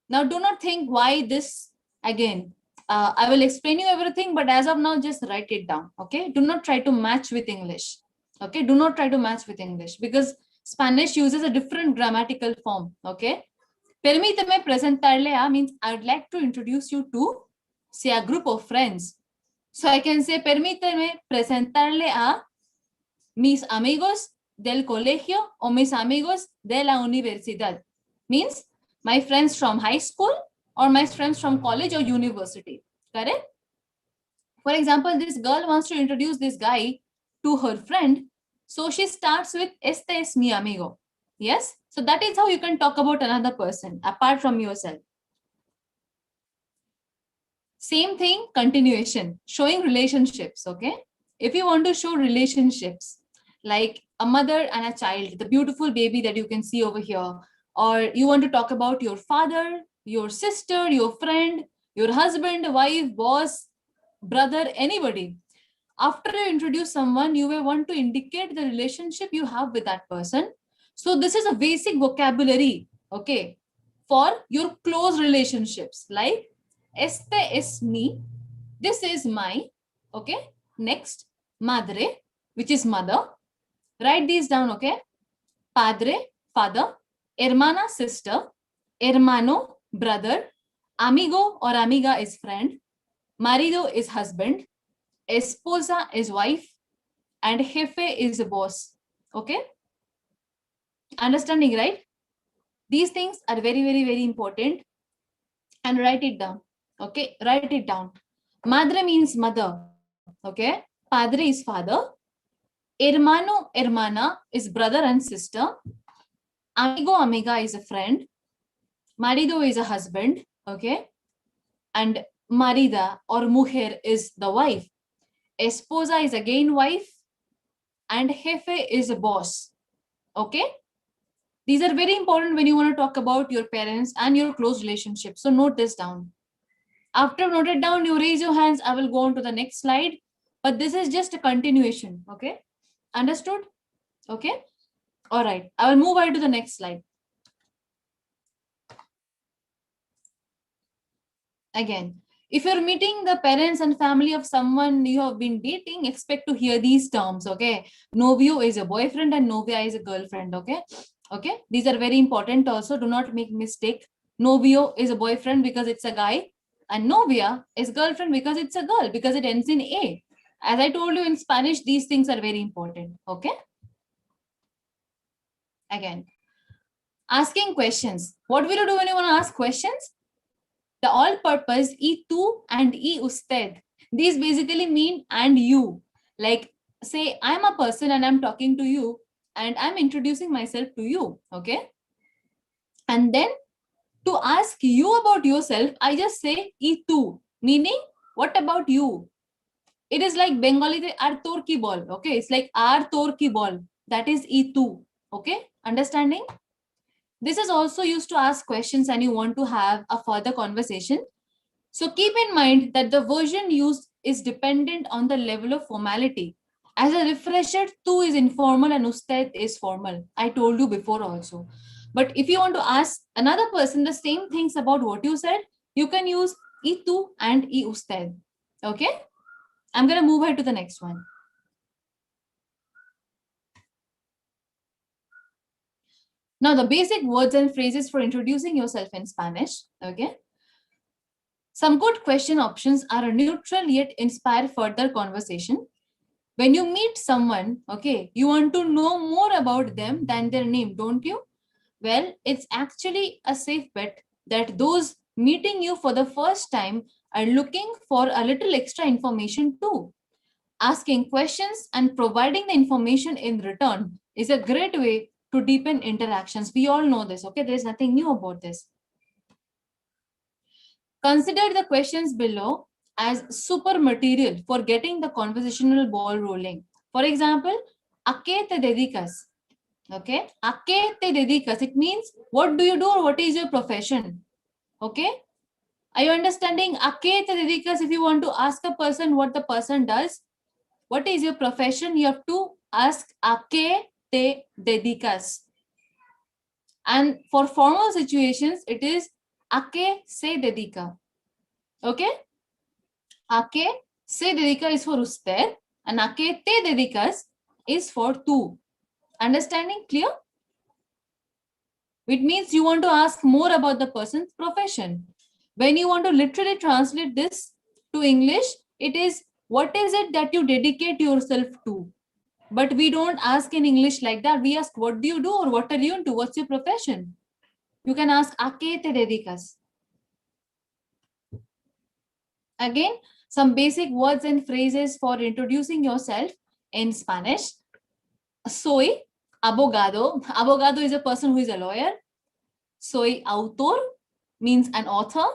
Now, do not think why this again. I will explain you everything, but as of now, just write it down. Okay? Do not try to match with English. Okay? Do not try to match with English because Spanish uses a different grammatical form. Okay? Permíteme presentarle a means I would like to introduce you to, say, a group of friends. So I can say, permíteme presentarle a mis amigos del colegio o mis amigos de la universidad. Means my friends from high school or my friends from college or university. Correct? For example, this girl wants to introduce this guy to her friend. So she starts with, este es mi amigo. Yes? So that is how you can talk about another person apart from yourself. Same thing, continuation, showing relationships. Okay? If you want to show relationships, like a mother and a child, the beautiful baby that you can see over here, or you want to talk about your father, your sister, your friend, your husband, wife, boss, brother, anybody. After you introduce someone, you may want to indicate the relationship you have with that person. So this is a basic vocabulary, okay, for your close relationships, like este es mi, this is my, okay. Next, madre, which is mother. Write these down, okay? Padre, father, hermana, sister, hermano, brother, amigo or amiga is friend, marido is husband, esposa is wife, and jefe is boss. Okay? Understanding, right? These things are very, very, very important. And write it down. Okay? Write it down. Madre means mother. Okay? Padre is father. Hermano, hermana is brother and sister. Amigo, amiga is a friend. Marido is a husband. Okay? And marida or mujer is the wife. Esposa is again wife. And jefe is a boss. Okay? These are very important when you want to talk about your parents and your close relationship. So note this down. After noted down, you raise your hands. I will go on to the next slide. But this is just a continuation. Okay? Understood? Okay? All right. I will move on to the next slide. Again, if you're meeting the parents and family of someone you have been dating, expect to hear these terms. Okay? Novio is a boyfriend and novia is a girlfriend. Okay? Okay? These are very important also. Do not make mistake. Novio is a boyfriend because it's a guy, and novia is girlfriend because it's a girl, because it ends in A. As I told you in Spanish, these things are very important. Okay? Again, asking questions. What will you do when you want to ask questions? The all-purpose y tú and y usted. These basically mean and you. Like, say, I'm a person and I'm talking to you and I'm introducing myself to you. Okay? And then to ask you about yourself, I just say y tú, meaning what about you? It is like Bengali ar tor ki bol. Okay, it's like ar tor ki bol. That is y tú. Okay, understanding? This is also used to ask questions and you want to have a further conversation. So keep in mind that the version used is dependent on the level of formality. As a refresher, tu is informal and usted is formal. I told you before also. But if you want to ask another person the same things about what you said, you can use y tu and y usted. Okay? I'm going to move ahead to the next one. Now, the basic words and phrases for introducing yourself in Spanish. Okay? Some good question options are neutral yet inspire further conversation. When you meet someone, okay, you want to know more about them than their name, don't you? Well, it's actually a safe bet that those meeting you for the first time are looking for a little extra information too. Asking questions and providing the information in return is a great way to deepen interactions. We all know this, okay? There's nothing new about this. Consider the questions below as super material for getting the conversational ball rolling. For example, ¿a qué te dedicas? Okay, ¿a qué te dedicas? It means what do you do or what is your profession? Okay, are you understanding? ¿A qué te dedicas? If you want to ask a person what the person does, what is your profession? You have to ask ¿a qué te dedicas? And for formal situations, it is ¿a qué se dedica? Okay, ¿a qué se dedica is for usted and ¿a qué te dedicas is for tú. Understanding clear? It means you want to ask more about the person's profession. When you want to literally translate this to English, it is what is it that you dedicate yourself to? But we don't ask in English like that. We ask what do you do or what are you into? What's your profession? You can ask ¿a qué te dedicas? Again, some basic words and phrases for introducing yourself in Spanish. Soy abogado. Abogado is a person who is a lawyer. Soy autor means an author.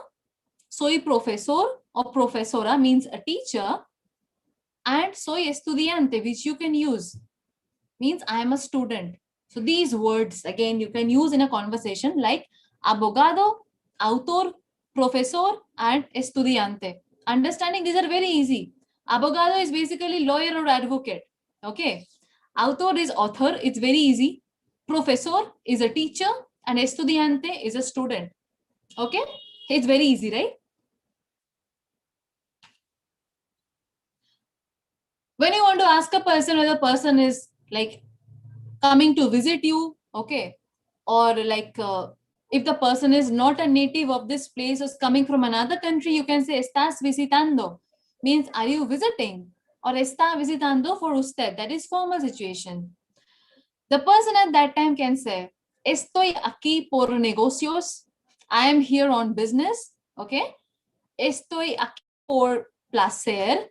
Soy profesor or profesora means a teacher. And soy estudiante, which you can use, means I am a student. So these words, again, you can use in a conversation like abogado, autor, profesor, and estudiante. Understanding these are very easy. Abogado is basically lawyer or advocate. Okay. Autor is author. It's very easy. Profesor is a teacher and estudiante is a student. Okay. It's very easy, right? When you want to ask a person whether the person is like coming to visit you, okay, or like if the person is not a native of this place or is coming from another country, you can say estás visitando, means are you visiting, or está visitando for usted, that is formal situation. The person at that time can say estoy aquí por negocios, I am here on business, okay. Estoy aquí por placer,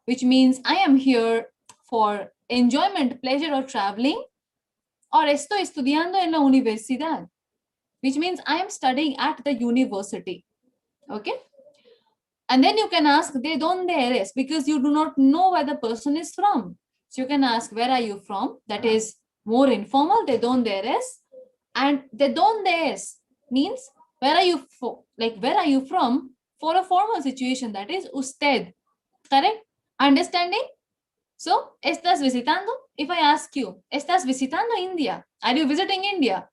which means I am here for enjoyment, pleasure, or traveling. Or estoy estudiando en la universidad, which means I am studying at the university. Okay. And then you can ask, de donde eres? Because you do not know where the person is from. So you can ask, where are you from? That is more informal, de donde eres. And de donde es means, where are you where are you from, for a formal situation, that is usted. Correct? Understanding? So, ¿estás visitando? If I ask you, ¿estás visitando India? Are you visiting India?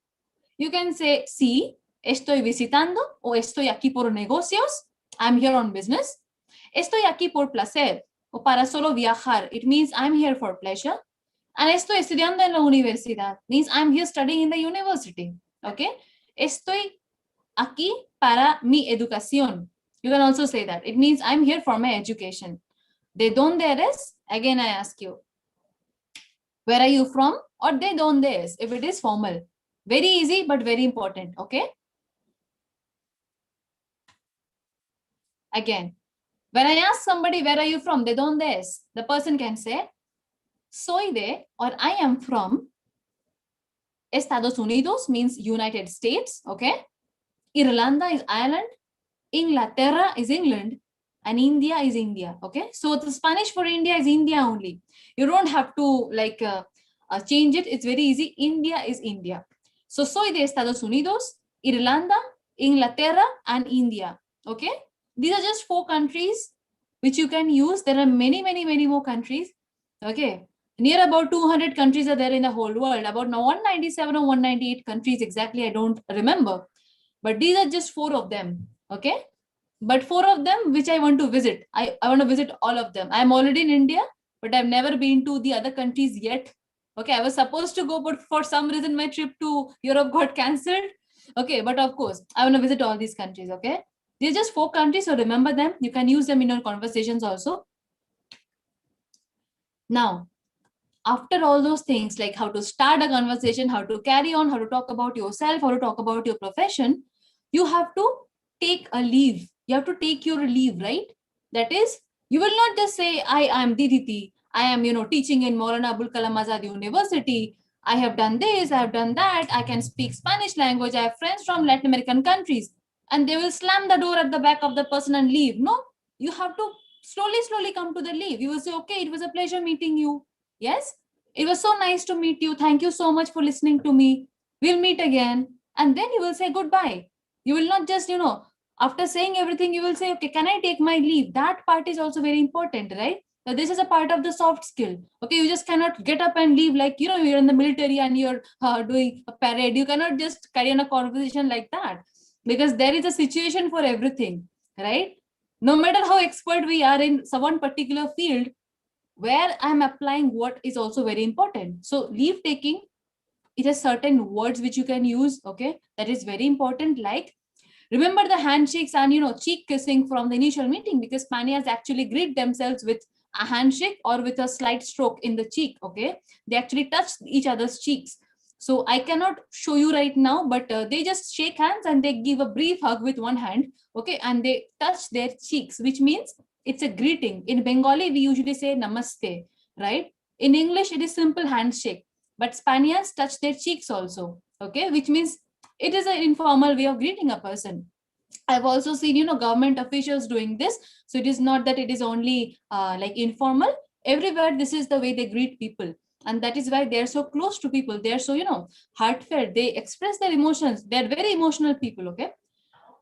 You can say, sí, estoy visitando, o estoy aquí por negocios. I'm here on business. Estoy aquí por placer, o para solo viajar. It means I'm here for pleasure. And estoy estudiando en la universidad means I'm here studying in the university. Okay. Estoy aquí para mi educación. You can also say that. It means I'm here for my education. ¿De dónde eres? Again, I ask you, where are you from? Or ¿de dónde es? If it is formal. Very easy, but very important. Okay. Again, when I ask somebody, where are you from? ¿De dónde es? The person can say, soy de, or I am from Estados Unidos, means United States. Okay. Irlanda is Ireland. Inglaterra is England. And India is India. Okay. So the Spanish for India is India only. You don't have to change it. It's very easy. India is India. So soy de Estados Unidos, Irlanda, Inglaterra, and India. Okay. These are just 4 countries which you can use. There are many, many, many more countries. Okay. Near about 200 countries are there in the whole world. About now 197 or 198 countries exactly. I don't remember. But these are just 4 of them. Okay. But 4 of them which I want to visit. I want to visit all of them. I'm already in India, but I've never been to the other countries yet. Okay. I was supposed to go, but for some reason my trip to Europe got cancelled. Okay. But of course, I want to visit all these countries. Okay. These are just 4 countries. So remember them. You can use them in your conversations also. Now, after all those things, like how to start a conversation, how to carry on, how to talk about yourself, how to talk about your profession, you have to take a leave. You have to take your leave, right? That is, you will not just say, I am Diditi. I am, teaching in Maulana Abul Kalam Azad University. I have done this, I have done that. I can speak Spanish language. I have friends from Latin American countries. And they will slam the door at the back of the person and leave. No, you have to slowly come to the leave. You will say, okay, it was a pleasure meeting you. Yes, it was so nice to meet you. Thank you so much for listening to me. We'll meet again. And then you will say goodbye. You will not just, after saying everything, you will say, okay, can I take my leave? That part is also very important, right? So this is a part of the soft skill. Okay, you just cannot get up and leave like, you're in the military and you're doing a parade. You cannot just carry on a conversation like that, because there is a situation for everything, right? No matter how expert we are in some particular field, where I'm applying what is also very important. So leave taking, it has certain words which you can use. Okay, that is very important. Like, remember the handshakes and cheek kissing from the initial meeting, because Spaniards actually greet themselves with a handshake or with a slight stroke in the cheek. Okay, they actually touch each other's cheeks. So I cannot show you right now, but they just shake hands and they give a brief hug with one hand. Okay, and they touch their cheeks, which means it's a greeting. In Bengali, we usually say namaste, right? In English, it is simple handshake, but Spaniards touch their cheeks also. Okay, which means it is an informal way of greeting a person. I've also seen, government officials doing this. So it is not that it is only like informal. Everywhere, this is the way they greet people. And that is why they're so close to people. They're so, heartfelt. They express their emotions. They're very emotional people. Okay.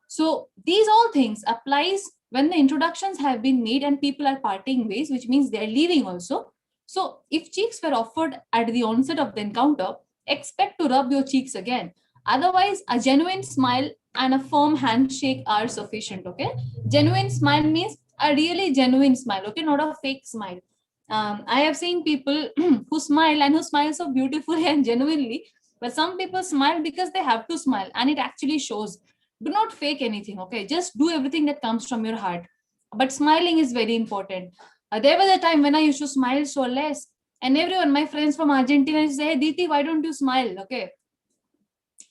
So these all things applies when the introductions have been made and people are parting ways, which means they're leaving also. So if cheeks were offered at the onset of the encounter, expect to rub your cheeks again. Otherwise, a genuine smile and a firm handshake are sufficient. Okay. Genuine smile means a really genuine smile. Okay. Not a fake smile. I have seen people who smile and who smile so beautifully and genuinely, but some people smile because they have to smile and it actually shows. Do not fake anything, okay? Just do everything that comes from your heart. But smiling is very important. There was a time when I used to smile so less, and everyone, my friends from Argentina, used to say, "Hey, Diti, why don't you smile?" Okay,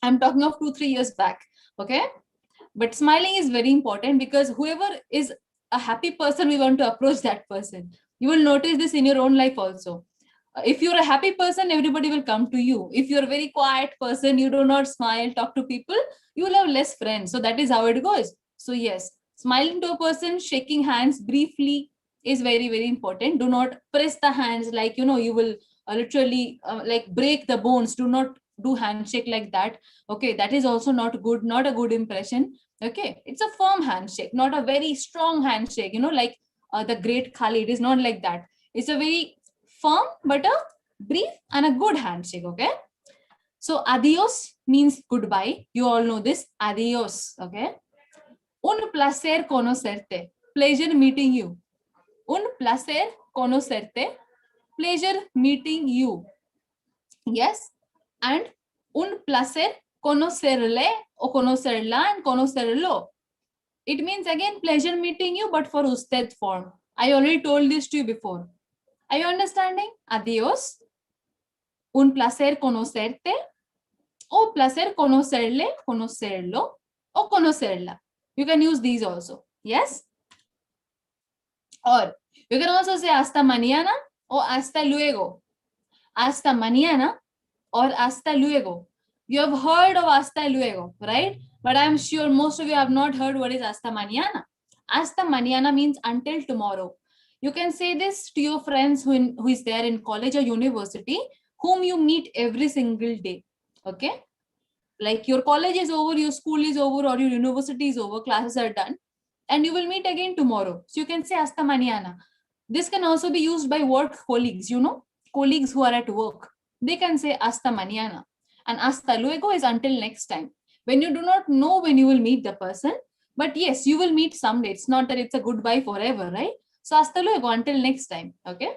I'm talking of 2-3 years back. Okay, but smiling is very important because whoever is a happy person, we want to approach that person. You will notice this in your own life also. If you're a happy person, everybody will come to you. If you're a very quiet person, you do not smile, talk to people, you will have less friends. So that is how it goes. So yes, smiling to a person, shaking hands briefly is very, very important. Do not press the hands like, you will literally like break the bones. Do not do handshake like that. Okay, that is also not good, not a good impression. Okay, it's a firm handshake, not a very strong handshake, like the great Kali. It is not like that. It's a very firm but a brief and a good handshake. Okay, so adios means goodbye. You all know this. Adios. Okay, un placer conocerte. Pleasure meeting you. Un placer conocerte. Pleasure meeting you. Yes, and un placer conocerle o conocerla and conocerlo. It means again pleasure meeting you, but for usted form. I already told this to you before. Are you understanding? Adios. Un placer conocerte. O placer conocerle, conocerlo, o conocerla. You can use these also. Yes? Or you can also say hasta mañana or hasta luego. Hasta mañana or hasta luego. You have heard of hasta luego, right? But I'm sure most of you have not heard what is hasta mañana. Hasta mañana means until tomorrow. You can say this to your friends who is there in college or university, whom you meet every single day. Okay? Like your college is over, your school is over, or your university is over, classes are done, and you will meet again tomorrow. So you can say hasta mañana. This can also be used by work colleagues, colleagues who are at work. They can say hasta mañana. And hasta luego is until next time. When you do not know when you will meet the person, but yes, you will meet someday. It's not that it's a goodbye forever, right? So hasta luego, until next time. Okay.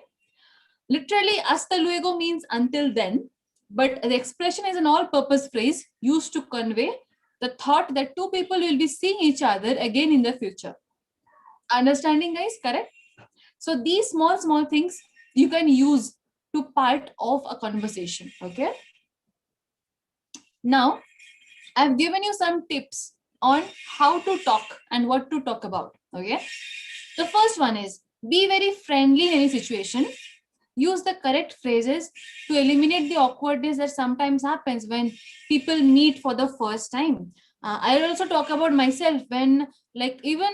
Literally, hasta luego means until then, but the expression is an all-purpose phrase used to convey the thought that two people will be seeing each other again in the future. Understanding, guys? Correct? So these small things you can use to part of a conversation. Okay. Now, I've given you some tips on how to talk and what to talk about. Okay. The first one is be very friendly in any situation. Use the correct phrases to eliminate the awkwardness that sometimes happens when people meet for the first time. I'll also talk about myself when, like, even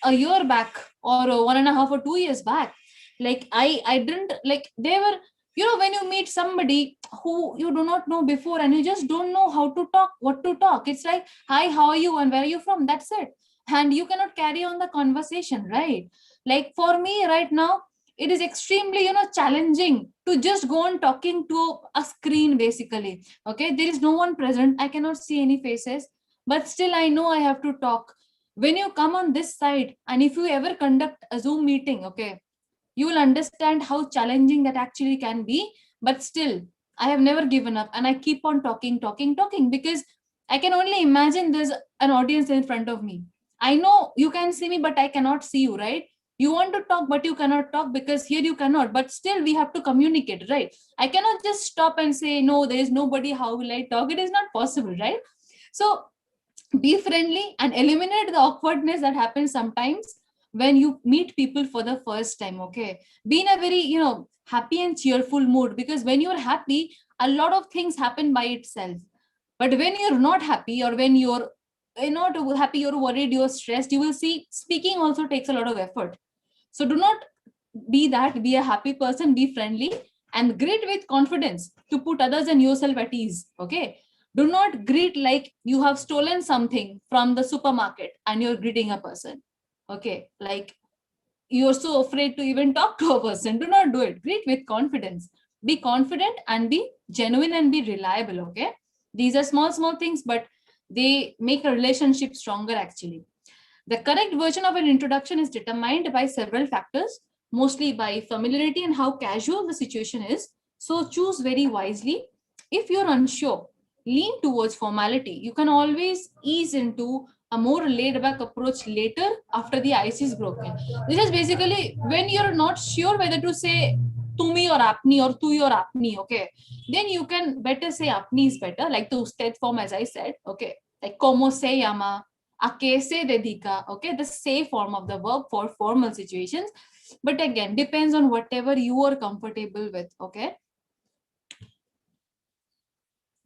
a year back or 1.5 or 2 years back, like I didn't like they were, when you meet somebody who you do not know before and you just don't know how to talk, what to talk. It's like, hi, how are you, and where are you from? That's it, and you cannot carry on the conversation, right? Like for me right now, it is extremely challenging to just go on talking to a screen basically. Okay, there is no one present, I cannot see any faces, but still I know I have to talk. When you come on this side and if you ever conduct a Zoom meeting, okay, you will understand how challenging that actually can be. But still, I have never given up and I keep on talking because I can only imagine there's an audience in front of me. I know you can see me but I cannot see you, right? You want to talk but you cannot talk because here you cannot, but still we have to communicate, right? I cannot just stop and say no, there is nobody, how will I talk? It is not possible, right? So be friendly and eliminate the awkwardness that happens sometimes when you meet people for the first time. Okay, be in a very happy and cheerful mood, because when you're happy, a lot of things happen by itself. But when you're not happy, or when you're not happy, you're worried, you're stressed, you will see speaking also takes a lot of effort. So do not be that. Be a happy person, be friendly, and greet with confidence to put others and yourself at ease. Okay, do not greet like you have stolen something from the supermarket and you're greeting a person. Okay, like you're so afraid to even talk to a person. Do not do it. Greet with confidence. Be confident and be genuine and be reliable. Okay, these are small things, but they make a relationship stronger actually. The correct version of an introduction is determined by several factors. mostly by familiarity and how casual the situation is. So choose very wisely. If you're unsure, lean towards formality. You can always ease into a more laid back approach later after the ice is broken. This is basically when you're not sure whether to say tumi or apni or tu or apni, okay? Then you can better say apni is better, like the usted form, as I said, okay? Like como se llama, a que se dedica, okay? The say form of the verb for formal situations. But again, depends on whatever you are comfortable with, okay?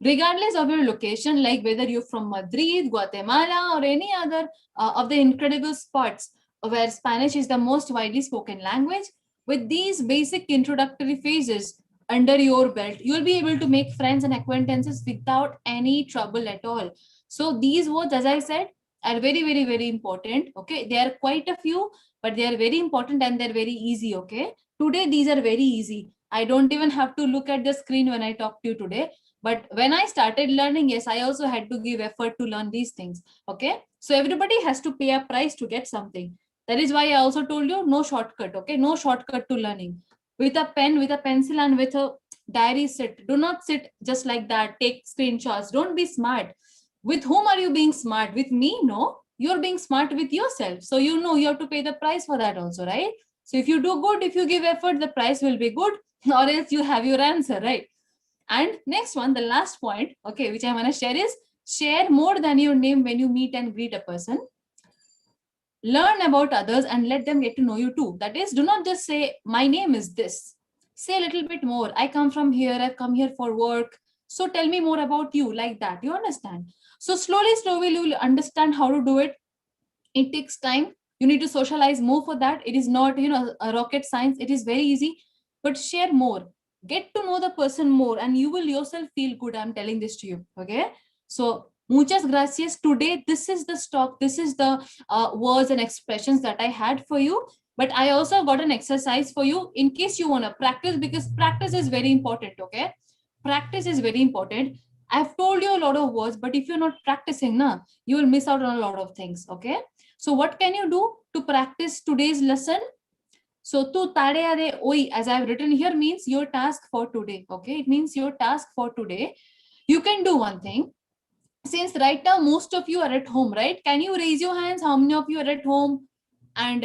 Regardless of your location, like whether you're from Madrid, Guatemala, or any other of the incredible spots where Spanish is the most widely spoken language, with these basic introductory phases under your belt, you'll be able to make friends and acquaintances without any trouble at all. So these words, as I said, are very, very, very important. Okay, they are quite a few, but they are very important and they're very easy. Okay, today these are very easy. I don't even have to look at the screen when I talk to you today. But when I started learning, yes, I also had to give effort to learn these things. Okay, so everybody has to pay a price to get something. That is why I also told you no shortcut. Okay, no shortcut to learning. With a pen, with a pencil, and with a diary, sit. Do not sit just like that. Take screenshots. Don't be smart. With whom are you being smart? With me? No, you're being smart with yourself. So you know you have to pay the price for that also, right? So if you do good, if you give effort, the price will be good, or else you have your answer, right? And next one, the last point, okay, which I want to share is share more than your name when you meet and greet a person. Learn about others and let them get to know you too. That is, do not just say, my name is this. Say a little bit more. I come from here. I've come here for work. So tell me more about you, like that. You understand? So slowly, you will understand how to do it. It takes time. You need to socialize more for that. It is not, a rocket science. It is very easy, but share more. Get to know the person more, and you will yourself feel good. I'm telling this to you. Okay. So muchas gracias. Today, this is the stock. This is the words and expressions that I had for you. But I also got an exercise for you in case you want to practice, because practice is very important. Okay. Practice is very important. I've told you a lot of words, but if you're not practicing, you will miss out on a lot of things. Okay. So what can you do to practice today's lesson? So tu tarea de hoy, as I've written here, means your task for today. Okay, it means your task for today. You can do one thing. Since right now most of you are at home, right? Can you raise your hands? How many of you are at home? And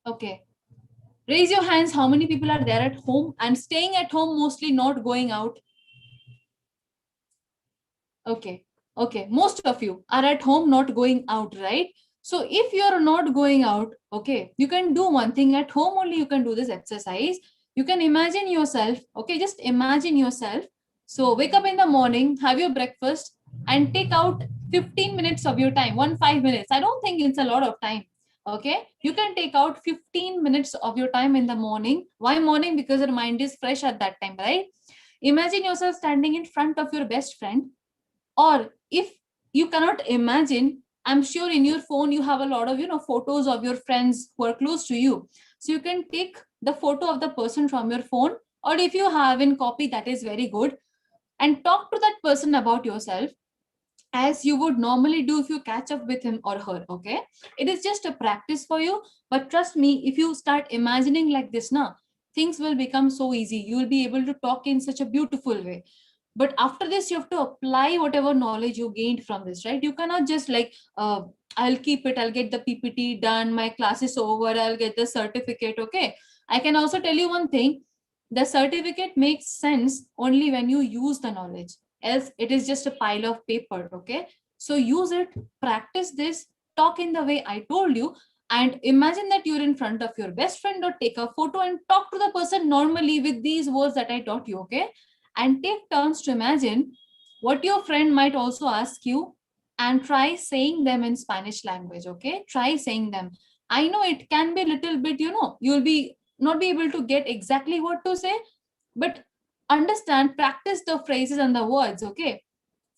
okay, raise your hands. How many people are there at home and staying at home, mostly not going out? Okay, okay, most of you are at home, not going out, right? So if you're not going out, okay, you can do one thing at home only. You can do this exercise. You can imagine yourself, okay, just imagine yourself. So wake up in the morning, have your breakfast, and take out 15 minutes of your time. 5 minutes. I don't think it's a lot of time. Okay, you can take out 15 minutes of your time in the morning. Why morning? Because your mind is fresh at that time, right? Imagine yourself standing in front of your best friend, or if you cannot imagine, I'm sure in your phone you have a lot of photos of your friends who are close to you. So you can take the photo of the person from your phone, or if you have in copy, that is very good, and talk to that person about yourself as you would normally do if you catch up with him or her. Okay, it is just a practice for you, but trust me, if you start imagining like this now, things will become so easy. You will be able to talk in such a beautiful way. But after this you have to apply whatever knowledge you gained from this, right? You cannot just like I'll keep it, I'll get the PPT done, my class is over, I'll get the certificate. Okay, I can also tell you one thing: the certificate makes sense only when you use the knowledge, else it is just a pile of paper. Okay, so use it, practice this, talk in the way I told you, and imagine that you're in front of your best friend, or take a photo and talk to the person normally with these words that I taught you. Okay, and take turns to imagine what your friend might also ask you, and try saying them in Spanish language. Okay, try saying them. I know it can be a little bit, you'll be not be able to get exactly what to say, but understand, practice the phrases and the words. Okay,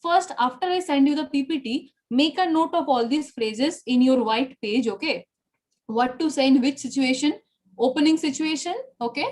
first, after I send you the PPT, make a note of all these phrases in your white page. Okay, what to say in which situation. Opening situation, okay,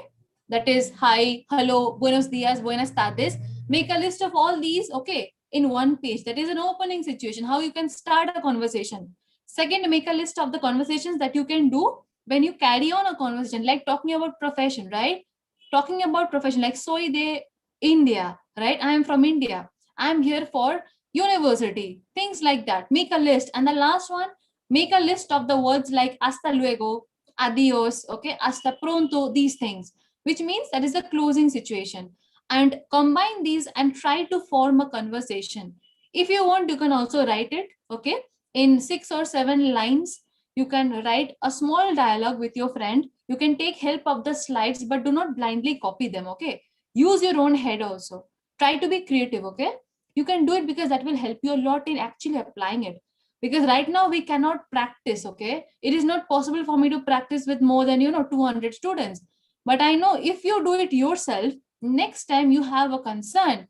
that is hi, hello, buenos dias, buenas tardes. Make a list of all these, okay, in one page. That is an opening situation, how you can start a conversation. Second, make a list of the conversations that you can do when you carry on a conversation, like talking about profession, right? Talking about profession, like soy de India, right? I am from India. I'm here for university, things like that. Make a list. And the last one, make a list of the words like hasta luego, adios, okay, hasta pronto, these things, which means that is the closing situation. And combine these and try to form a conversation. If you want, you can also write it, okay, in 6 or 7 lines. You can write a small dialogue with your friend. You can take help of the slides, but do not blindly copy them, okay? Use your own head also. Try to be creative, okay? You can do it because that will help you a lot in actually applying it. Because right now we cannot practice, okay? It is not possible for me to practice with more than 200 students. But I know if you do it yourself, next time you have a concern,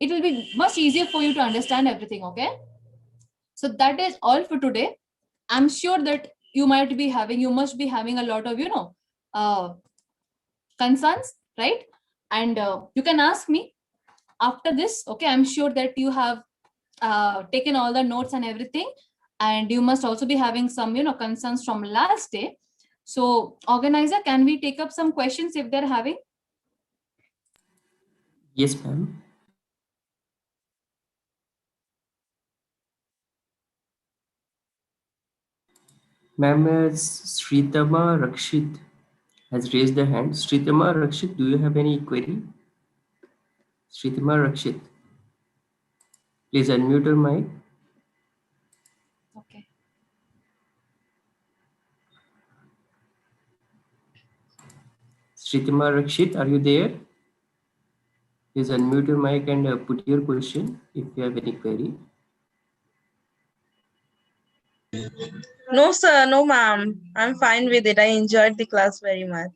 it will be much easier for you to understand everything, okay? So that is all for today. I'm sure that you must be having a lot of, concerns, right? And you can ask me after this, okay? I'm sure that you have taken all the notes and everything. And you must also be having some, concerns from last day. So organizer, can we take up some questions if they're having? Yes, ma'am. Ma'am, Sritama Rakshit has raised the hand. Sritama Rakshit, do you have any query? Sritama Rakshit, please unmute your mic. Okay. Sritama Rakshit, are you there? Please unmute your mic and put your question if you have any query. No, sir. No, ma'am. I'm fine with it. I enjoyed the class very much.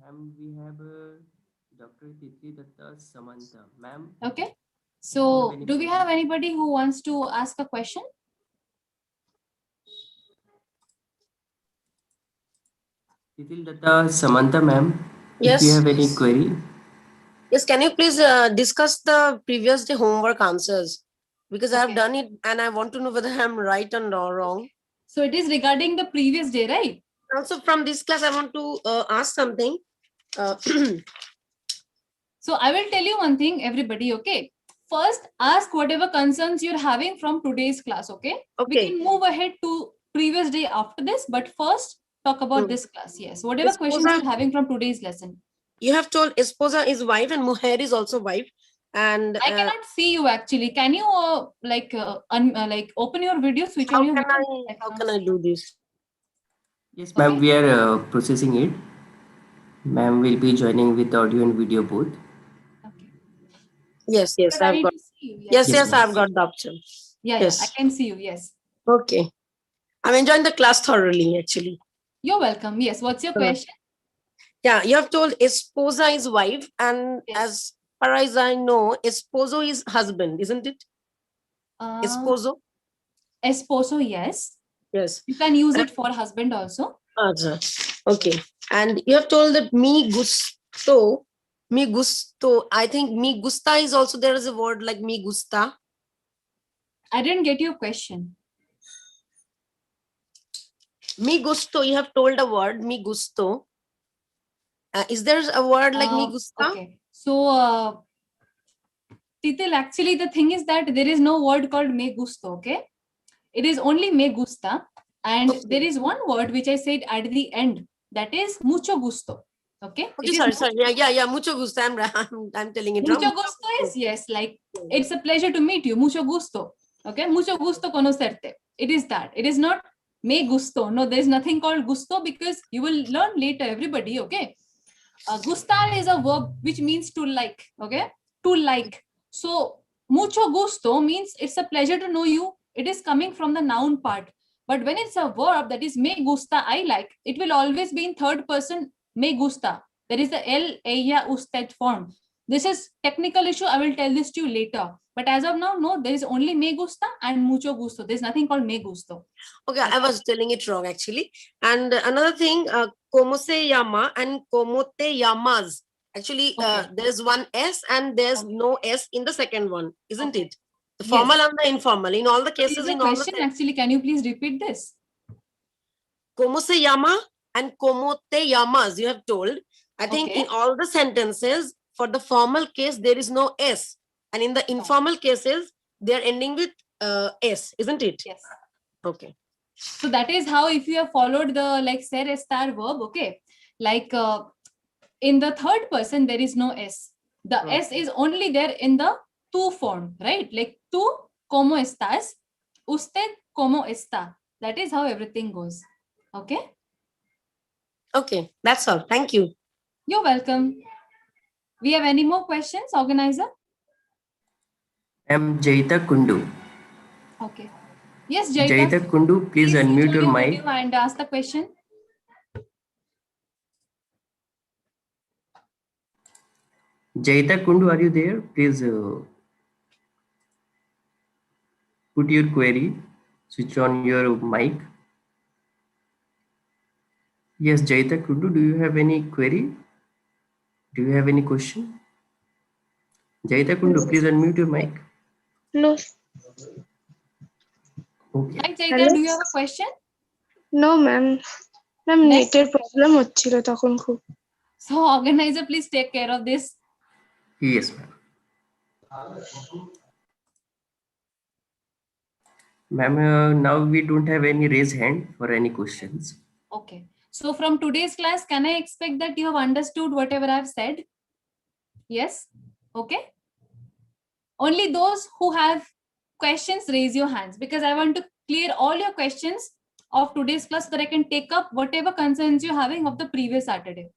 Ma'am, we have Dr. Titi Datta Samantha. Ma'am, Okay. do you have So any do we query? have anybody who wants to ask a question? Titil Datta Samantha, ma'am, if you Yes. have any query. Yes. Can you please discuss the previous day homework answers? Because I have Okay. done it and I want to know whether I'm right or wrong. So it is regarding the previous day, right? Also, from this class, I want to ask something. Uh, So I will tell you one thing, everybody, okay? First, ask whatever concerns you're having from today's class, okay? We okay. can move ahead to previous day after this, but first talk about this class. Yes, whatever questions Esposa, you're having from today's lesson. you have told Esposa is wife and Mujer is also wife. And I cannot see you actually. Can you like open your video, switch on your video? how can I do this? Yes, ma'am, Okay. we are processing it. Ma'am will be joining with audio and video both. Okay. Yes, You're I've ready got. to see you. Yes, Yes, ma'am. I've got the option. Yeah, Yes. I can see you. Yes. Okay. I'm enjoying the class thoroughly, actually. You're welcome. Yes. What's your question? Yeah, you have told Esposa is wife, and Yes. as far as I know, Esposo is husband, isn't it? Esposo? Esposo, yes. Yes. You can use it for husband also. Acha. Okay. And you have told that me gusto. I think me gusta is also there is a word like me gusta. I didn't get your question. Me gusto, you have told a word, me gusto. Is there a word like me gusta? Okay. So, Titil, actually, the thing is that there is no word called me gusto, okay? It is only me gusta. And there is one word which I said at the end, that is mucho gusto. Okay. Okay, sorry. Yeah. Mucho gusto. I'm telling it wrong. Mucho gusto is, yes, like it's a pleasure to meet you. Mucho gusto. Okay. Mucho gusto conocerte. It is that. It is not me gusto. No, there's nothing called gusto because you will learn later, everybody. Okay. Gustar is a verb which means to like. Okay. To like. So mucho gusto means it's a pleasure to know you. It is coming from the noun part. But when it's a verb that is me gusta, I like, it will always be in third person me gusta. There is the el, ella, usted form. This is technical issue. I will tell this to you later. But as of now, no, there is only me gusta and mucho gusto. There's nothing called me gusto. Okay, I was telling it wrong actually. And another thing, como se llama and como te llamas. Actually, there's one S and there's no S in the second one, isn't it? The Yes. formal and the informal. In all the What is cases, the in all the question? Actually, can you please repeat this? komose yama and komote yamas, you have told. I think Okay. in all the sentences, for the formal case, there is no S. And in the informal cases, they are ending with S, isn't it? Yes. Okay. So that is how, if you have followed the like ser estar verb, okay, like in the third person there is no S. The S is only there in the tú form, right? Like tú como estás, usted como está. That is how everything goes. Okay. Okay, that's all. Thank you. You're welcome. We have any more questions, organizer? I'm Jaita Kundu. Okay. Yes, Jaita. Jaita Kundu, please Please unmute switch on your your mic. video and ask the question. Jaita Kundu, are you there? Please put your query. Switch on your mic. Yes, Jaita Kundu, do you have any query? Do you have any question? Jaita Kundu, please unmute your mic. No, Okay. Hi, Jaita, Hello? do you have a question? no ma'am ma'am Next. নেটের problem হচ্ছিল তখন খুব So, organizer, please take care of this. Yes, ma'am. Ma'am, now we don't have any raised hand for any questions. Okay. So from today's class, can I expect that you have understood whatever I've said? Yes. Okay. Only those who have questions, raise your hands, because I want to clear all your questions of today's class so that I can take up whatever concerns you're having of the previous Saturday.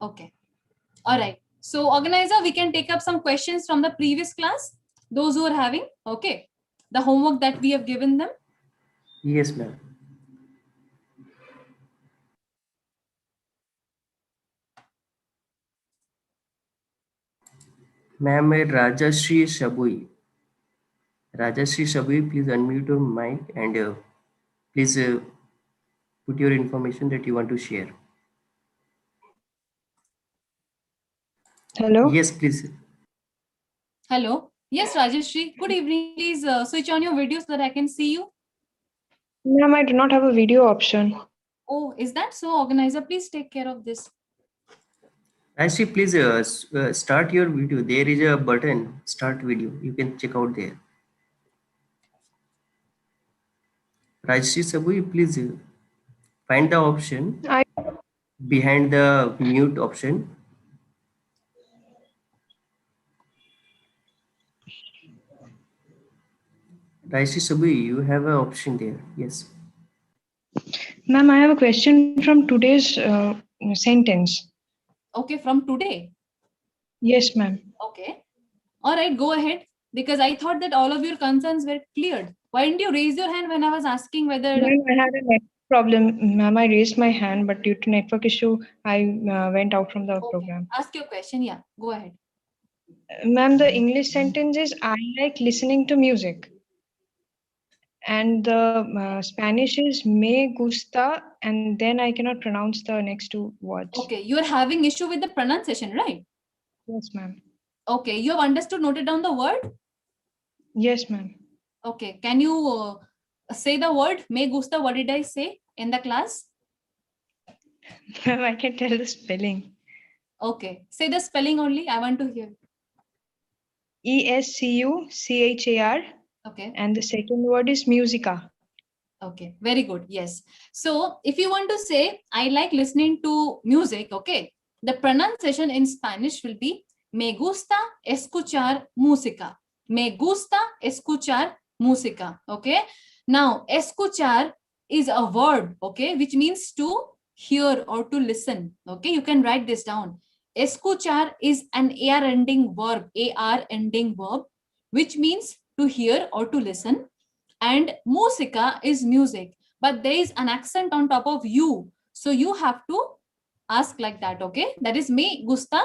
Okay. All right. So organizer, we can take up some questions from the previous class, those who are having, okay, the homework that we have given them. Yes, ma'am. Ma'am, Rajashri Shabui. Rajashri Shabui, please unmute your mic and please put your information that you want to share. Hello Yes, please. Hello. Yes, Rajeshri. Good evening. Please switch on your video so that I can see you. Ma'am I do not have a video option Oh, is that so? Organizer, please take care of this. Rajashri, please start your video. There is a button, start video. You can check out there. Rajashri Shabui, please find the option I behind the mute option. Rajashri Shabui, you have an option there. Yes. Ma'am I have a question from today's sentence Okay, from today. Yes ma'am Okay. All right, go ahead. Because I thought that all of your concerns were cleared. Why didn't you raise your hand when I was asking whether... Ma'am, I had a network problem. Ma'am, I raised my hand, but due to network issue, I went out from the Okay. program. Ask your question. Yeah, go ahead. Ma'am, the English sentence is I like listening to music. And the Spanish is me gusta, and then I cannot pronounce the next two words. Okay, you are having issue with the pronunciation, right? Yes, ma'am. Okay, you have understood, noted down the word? Yes, ma'am. Okay, can you say the word me gusta? What did I say in the class? Ma'am, I can tell the spelling. Okay, say the spelling only. I want to hear. ESCUCHAR, Okay. and the second word is musica. Okay, very good. Yes. So if you want to say, I like listening to music, okay, the pronunciation in Spanish will be me gusta escuchar música. Me gusta escuchar música. Okay. Now, escuchar is a verb, okay, which means to hear or to listen. Okay, you can write this down. Escuchar is an AR ending verb, AR ending verb, which means to hear or to listen. And música is music, but there is an accent on top of you, so you have to ask like that. Okay, that is me gusta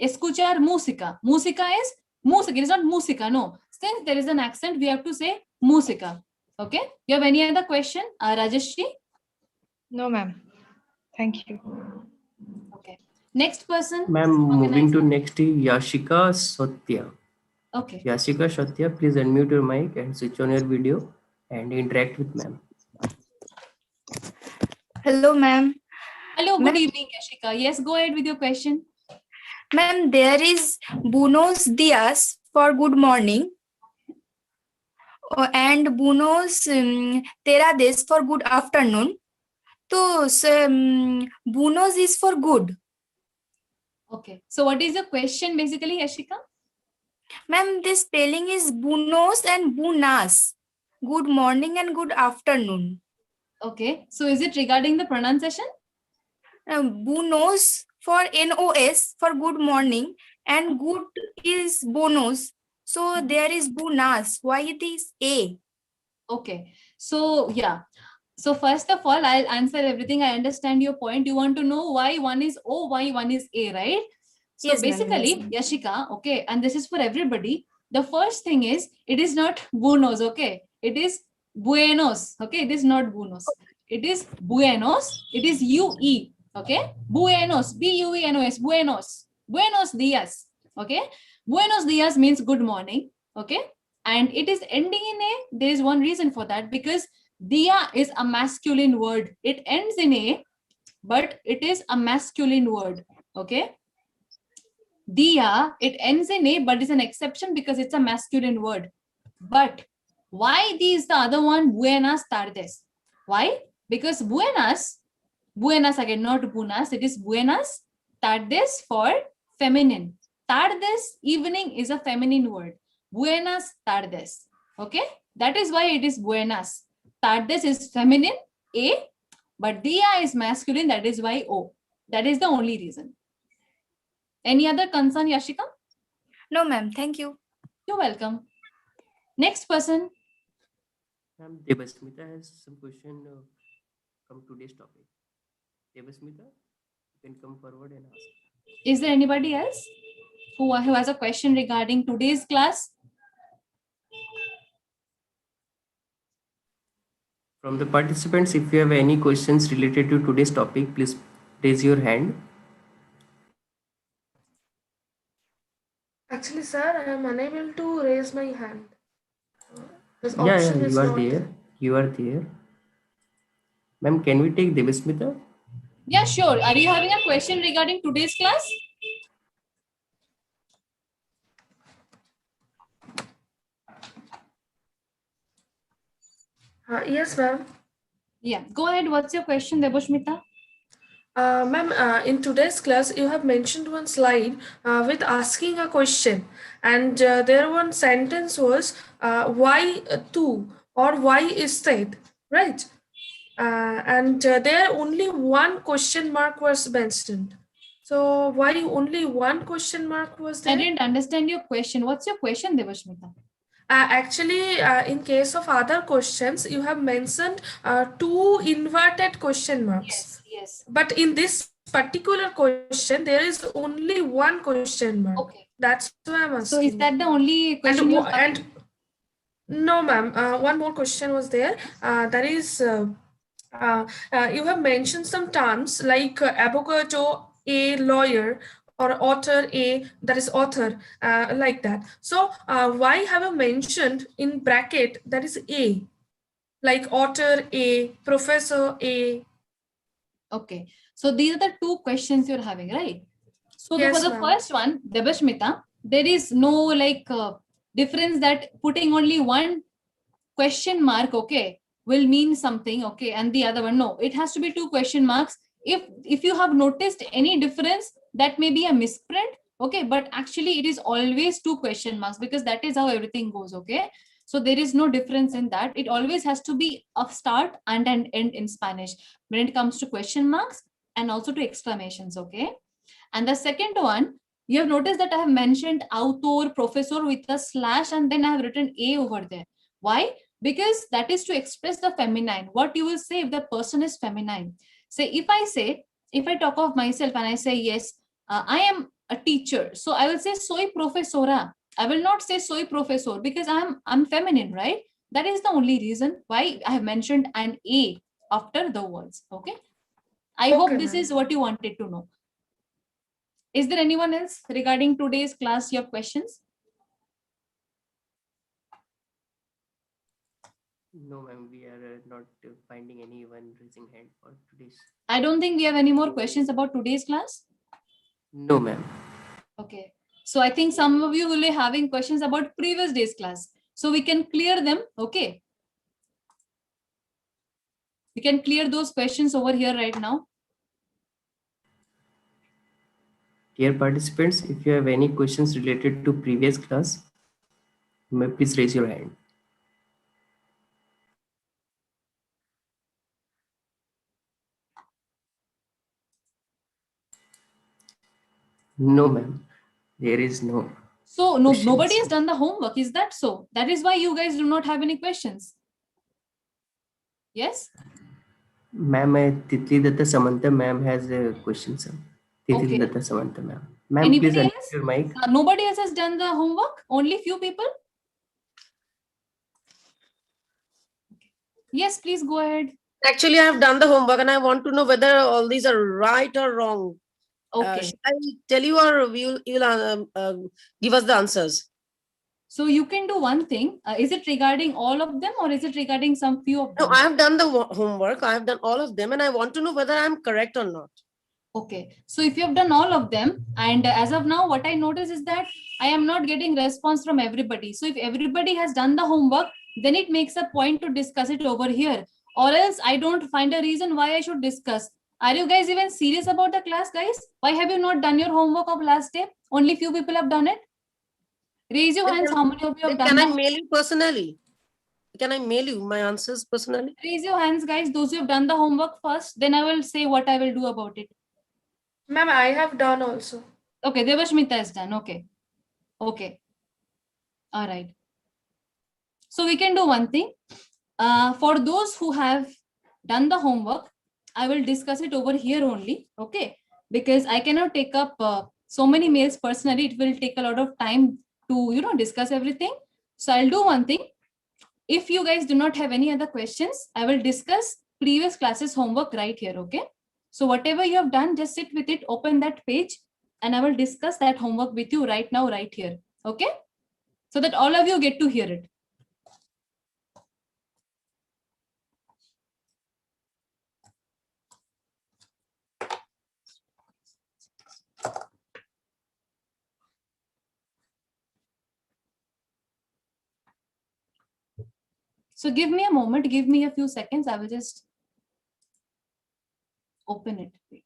escuchar música. Música is música, it is not música. No, since there is an accent, we have to say música. Okay, you have any other question, Rajeshri? No, ma'am. Thank you. Okay, next person. Ma'am, moving to next is Yashika Satya. Okay. Yashika Satya, please unmute your mic and switch on your video and interact with ma'am. Hello, ma'am. Hello, good Ma'am, evening, Yashika. Yes, go ahead with your question. ma'am, there is buenos dias for good morning and buenos tardes for good afternoon. So, buenos is for good. Okay. So what is the question basically, Yashika? Ma'am, the spelling is buenos and buenas. Good morning and good afternoon. Okay. So is it regarding the pronunciation? Buenos for NOS for good morning and good is bonus. So there is buenas. Why it is A? Okay. So yeah. So first of all, I'll answer everything. I understand your point. You want to know why one is O, why one is A, right? So Yes, ma'am, basically, yes. Yashika, okay, and this is for everybody. The first thing is, it is not buenos, okay? It is buenos, okay? It is not buenos. It is buenos. It is UE, okay? Buenos, B-U-E-N-O-S, buenos. Buenos dias, okay? Buenos dias means good morning, okay? And it is ending in A. There is one reason for that, because dia is a masculine word. It ends in A, but it is a masculine word, okay? Dia, it ends in A, but is an exception because it's a masculine word. But why these the other one, buenas tardes? Why? Because buenas again, not buenas, it is buenas tardes for feminine. Tardes, evening, is a feminine word. Buenas tardes. Okay? That is why it is buenas. Tardes is feminine, A, but dia is masculine, that is why O. That is the only reason. Any other concern, Yashika? No, ma'am. Thank you. You're welcome. Next person. Ma'am, Devasmita has some question from today's topic. Devasmita, you can come forward and ask. Is there anybody else who has a question regarding today's class? From the participants, if you have any questions related to today's topic, please raise your hand. Actually, sir, I am unable to raise my hand. This Yeah, option is you are not there. You are there. Ma'am, can we take Devasmita? Yeah, sure. Are you having a question regarding today's class? Yes, ma'am. Yeah, go ahead. What's your question, Debashmita? Ma'am, in today's class, you have mentioned one slide with asking a question, and there one sentence was why two or why is that, right? And there only one question mark was mentioned. So why only one question mark was I there? didn't understand your question. What's your question, Debashmita? Actually, in case of other questions, you have mentioned two inverted question marks. Yes. But in this particular question, there is only one question mark. Okay. That's why I'm asking. So is that the only question And, you're having? and no, ma'am. One more question was there. That is, you have mentioned some terms like avocado, a lawyer, or author, a that is author, like that. So why have you mentioned in bracket that is a, like author, a professor, a? Okay. So these are the two questions you're having, right? So Yes, for the ma'am. first one, Debashmita, there is no difference that putting only one question mark, okay, will mean something, okay, and the other one, no, it has to be two question marks. If you have noticed any difference, that may be a misprint, okay, but actually it is always two question marks because that is how everything goes, okay. So there is no difference in that. It always has to be a start and an end in Spanish when it comes to question marks and also to exclamations, okay. And the second one, you have noticed that I have mentioned author, professor with a slash, and then I have written a over there. Why? Because that is to express the feminine. What you will say if the person is feminine. Say, if I talk of myself and I say, yes, I am a teacher. So I will say, soy profesora. I will not say soy professor because I'm feminine, right? That is the only reason why I have mentioned an a after the words. Okay. I hope this is what you wanted to know. Is there anyone else regarding today's class you have questions? No, ma'am, we are not finding anyone raising hand for today's. I don't think we have any more questions about today's class. No, ma'am. Okay. So I think some of you will be having questions about previous day's class. So we can clear them. Okay. We can clear those questions over here right now. Dear participants, if you have any questions related to previous class, may please raise your hand. No, ma'am. There is no. So nobody questions. has done the homework. Is that so? That is why you guys do not have any questions. Yes? Ma'am, Titli Datta Samantha ma'am has a question, sir. Titli Okay. Datta Samantha ma'am. Ma'am, please Anybody unmute else? your mic. Nobody else has done the homework? Only few people? Yes, please go ahead. Actually, I have done the homework and I want to know whether all these are right or wrong. Okay. Should I tell you or you'll give us the answers? So you can do one thing. Is it regarding all of them or is it regarding some few of No, them? I have done the homework. I have done all of them and I want to know whether I'm correct or not. Okay. So if you have done all of them, and as of now, what I notice is that I am not getting response from everybody. So if everybody has done the homework, then it makes a point to discuss it over here. Or else I don't find a reason why I should discuss. Are you guys even serious about the class, guys? Why have you not done your homework of last day? Only few people have done it. Raise your Then hands. How many of you have done can I the mail you personally? Can I mail you my answers personally? Raise your hands, guys. Those who have done the homework first, then I will say what I will do about it. Ma'am, I have done also. Okay, Devashmita is done. Okay. Okay. All right. So we can do one thing. For those who have done the homework, I will discuss it over here only. Okay. Because I cannot take up so many mails personally. It will take a lot of time to, discuss everything. So I'll do one thing. If you guys do not have any other questions, I will discuss previous classes homework right here. Okay. So whatever you have done, just sit with it, open that page, and I will discuss that homework with you right now, right here. Okay. So that all of you get to hear it. So give me a moment, give me a few seconds. I will just open it. Wait.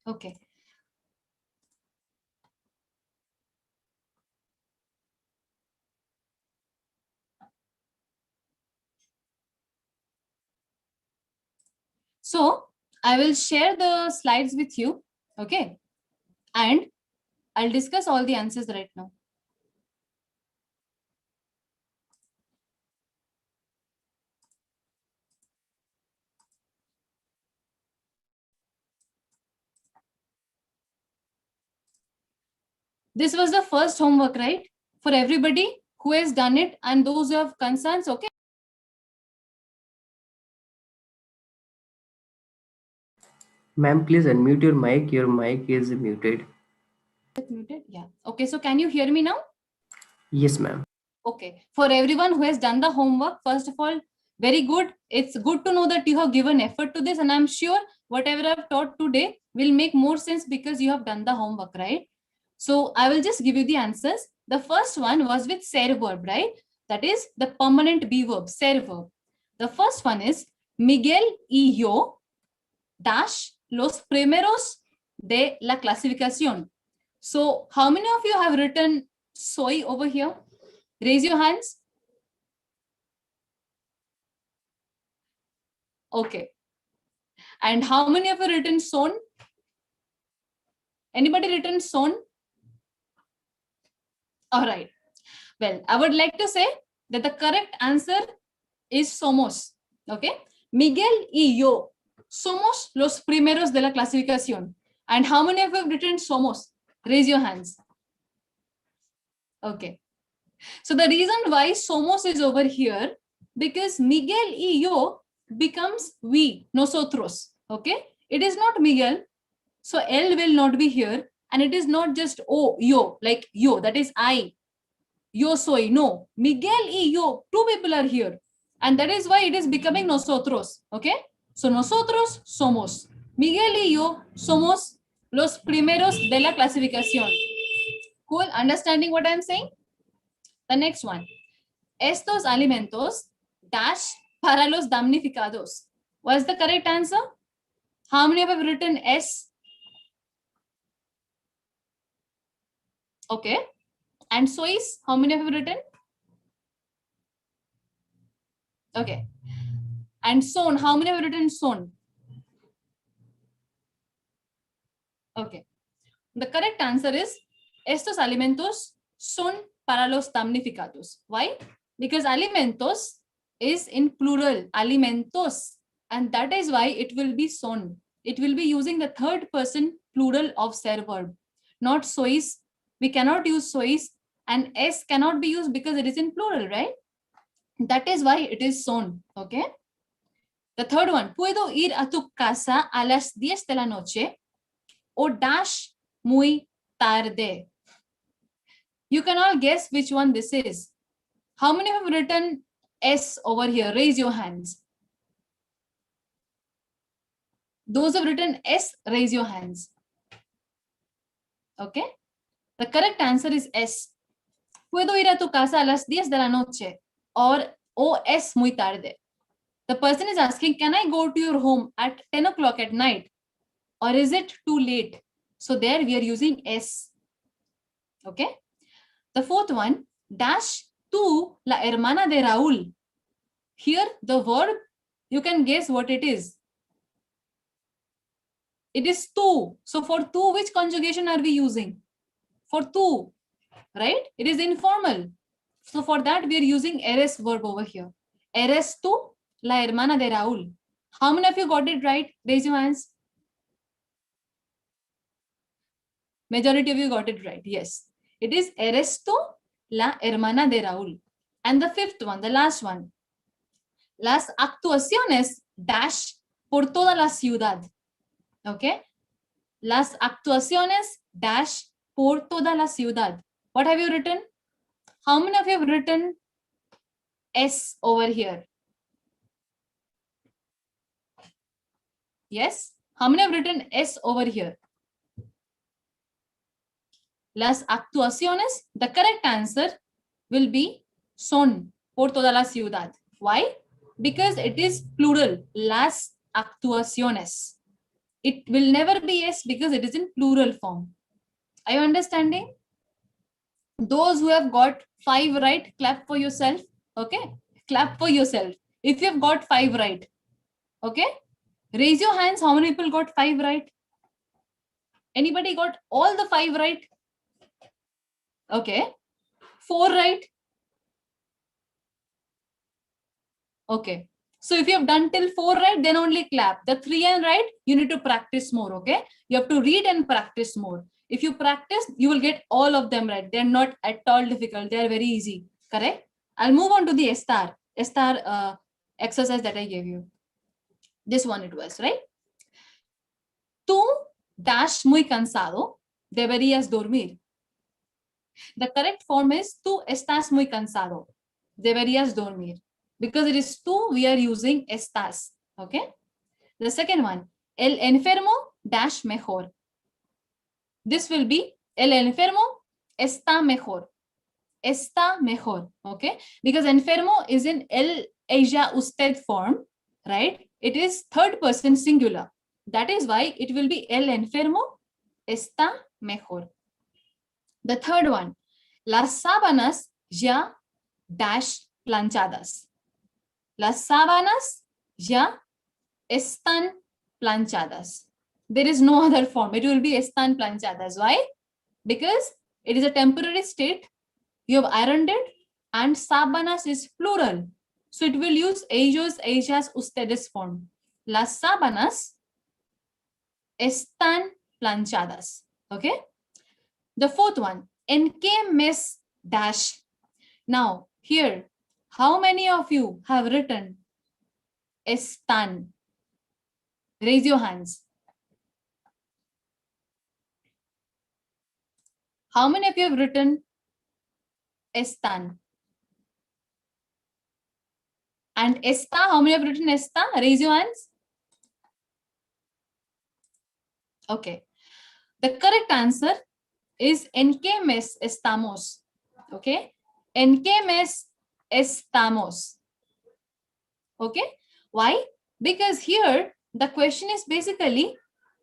Okay. So I will share the slides with you. Okay. And I'll discuss all the answers right now. This was the first homework, right? For everybody who has done it and those who have concerns. Okay. Ma'am, please unmute your mic. Your mic is muted. Muted. Yeah. Okay. So can you hear me now? Yes, ma'am. Okay. For everyone who has done the homework, first of all, very good. It's good to know that you have given effort to this. And I'm sure whatever I've taught today will make more sense because you have done the homework, right? So I will just give you the answers. The first one was with ser verb, right? That is the permanent be verb, ser verb. The first one is Miguel y yo dash los primeros de la clasificación. So how many of you have written soy over here? Raise your hands. Okay. And how many of you written son? Anybody written son? All right. Well, I would like to say that the correct answer is somos. Okay. Miguel y yo somos los primeros de la clasificación. And how many of you have written somos? Raise your hands. Okay. So the reason why somos is over here, because Miguel y yo becomes we, nosotros. Okay. It is not Miguel. So L will not be here. And it is not just O, yo, like yo, that is I. Yo soy. No. Miguel y yo, two people are here. And that is why it is becoming nosotros. Okay. So nosotros somos. Miguel y yo somos los primeros de la clasificación. Cool. Understanding what I'm saying? The next one. Estos alimentos dash para los damnificados. What's the correct answer? How many have written S? Okay. And sois, how many have you written? Okay. And son, how many have you written son? Okay. The correct answer is, estos alimentos son para los damnificados. Why? Because alimentos is in plural, alimentos. And that is why it will be son. It will be using the third person plural of ser verb, not sois. We cannot use sois, and s cannot be used because it is in plural, right? That is why it is son. Okay. The third one, puedo ir a tu casa a las 10 de la noche o dash muy tarde. You can all guess which one this is. How many have written S over here? Raise your hands. Those who have written S, raise your hands. Okay. The correct answer is S. Puedo ir a tu casa a las 10 de la noche or o es muy tarde. The person is asking, can I go to your home at 10 o'clock at night? Or is it too late? So there we are using S. Okay. The fourth one, dash tú, la hermana de Raúl. Here the verb, you can guess what it is. It is tú. So for tú, which conjugation are we using? For tú, right? It is informal. So for that, we are using eres verb over here. Eres tú, la hermana de Raúl. How many of you got it right? Raise your hands. Majority of you got it right. Yes. It is eres tú, la hermana de Raúl. And the fifth one, the last one. Las actuaciones dash por toda la ciudad. Okay. Las actuaciones dash por toda la ciudad. What have you written? How many of you have written S over here? Yes. How many have written S over here? Las actuaciones, the correct answer will be son por toda la ciudad. Why? Because it is plural, las actuaciones. It will never be S because it is in plural form. Are you understanding? Those who have got 5 right, clap for yourself. Okay. Clap for yourself. If you have got 5 right. Okay. Raise your hands. How many people got 5 right? Anybody got all the 5 right? Okay. 4 right? Okay. So if you have done till 4 right, then only clap. The 3 and right, you need to practice more. Okay. You have to read and practice more. If you practice, you will get all of them right. They're not at all difficult. They are very easy. Correct? I'll move on to the estar exercise that I gave you. This one it was, right? Tú dash muy cansado, deberías dormir. The correct form is tú estás muy cansado, deberías dormir. Because it is tú, we are using estás. Okay? The second one, el enfermo dash mejor. This will be el enfermo está mejor. Está mejor. Okay? Because enfermo is in el, ella, usted form, right? It is third person singular. That is why it will be el enfermo está mejor. The third one, las sábanas ya dash planchadas. Las sábanas ya están planchadas. There is no other form. It will be están planchadas. Why? Because it is a temporary state. You have ironed it, and sábanas is plural. So it will use ellos, ellas, ustedes form. Las sábanas están planchadas. Okay. The fourth one, en qué mes dash. Now here, how many of you have written están? Raise your hands. How many of you have written están? And esta, how many have written esta? Raise your hands. Okay. The correct answer is en qué mes estamos. Okay. En qué mes estamos. Okay. Why? Because here the question is basically,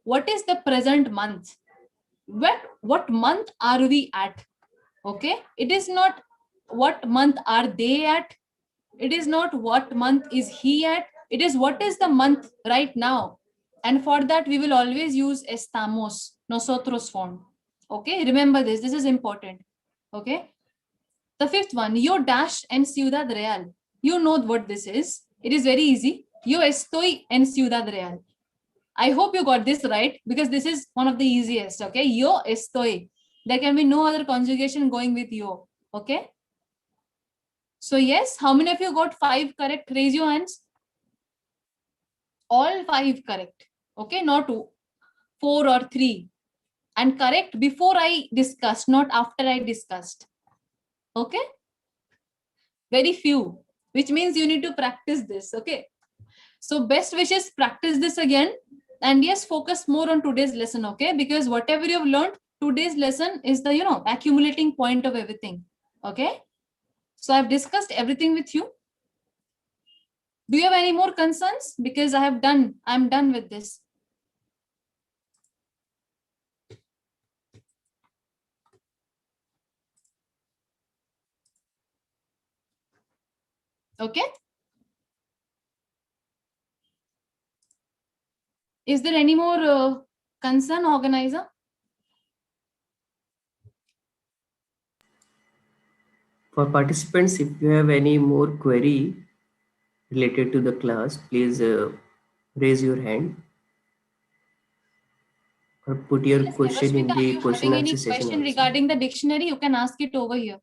what is the present month? What month are we at? Okay. It is not what month are they at. It is not what month is he at. It is what is the month right now. And for that, we will always use estamos, nosotros form. Okay, remember this. This is important. Okay. The fifth one, yo dash en Ciudad Real. You know what this is. It is very easy. Yo estoy en Ciudad Real. I hope you got this right, because this is one of the easiest. Okay, yo estoy. There can be no other conjugation going with yo. Okay. So yes, how many of you got 5 correct? Raise your hands. All 5 correct. Okay, not 4 or 3. And correct before I discussed, not after I discussed. Okay. Very few, which means you need to practice this. Okay. So best wishes, practice this again. And yes, focus more on today's lesson. Okay. Because whatever you've learned, today's lesson is the, accumulating point of everything. Okay. So I've discussed everything with you. Do you have any more concerns? Because I'm done with this. Okay. Is there any more concern, organizer? For participants, if you have any more query related to the class, please raise your hand or put your Yes, question in Devashmita, the are you question having answer any session question also. regarding the dictionary? You can ask it over here.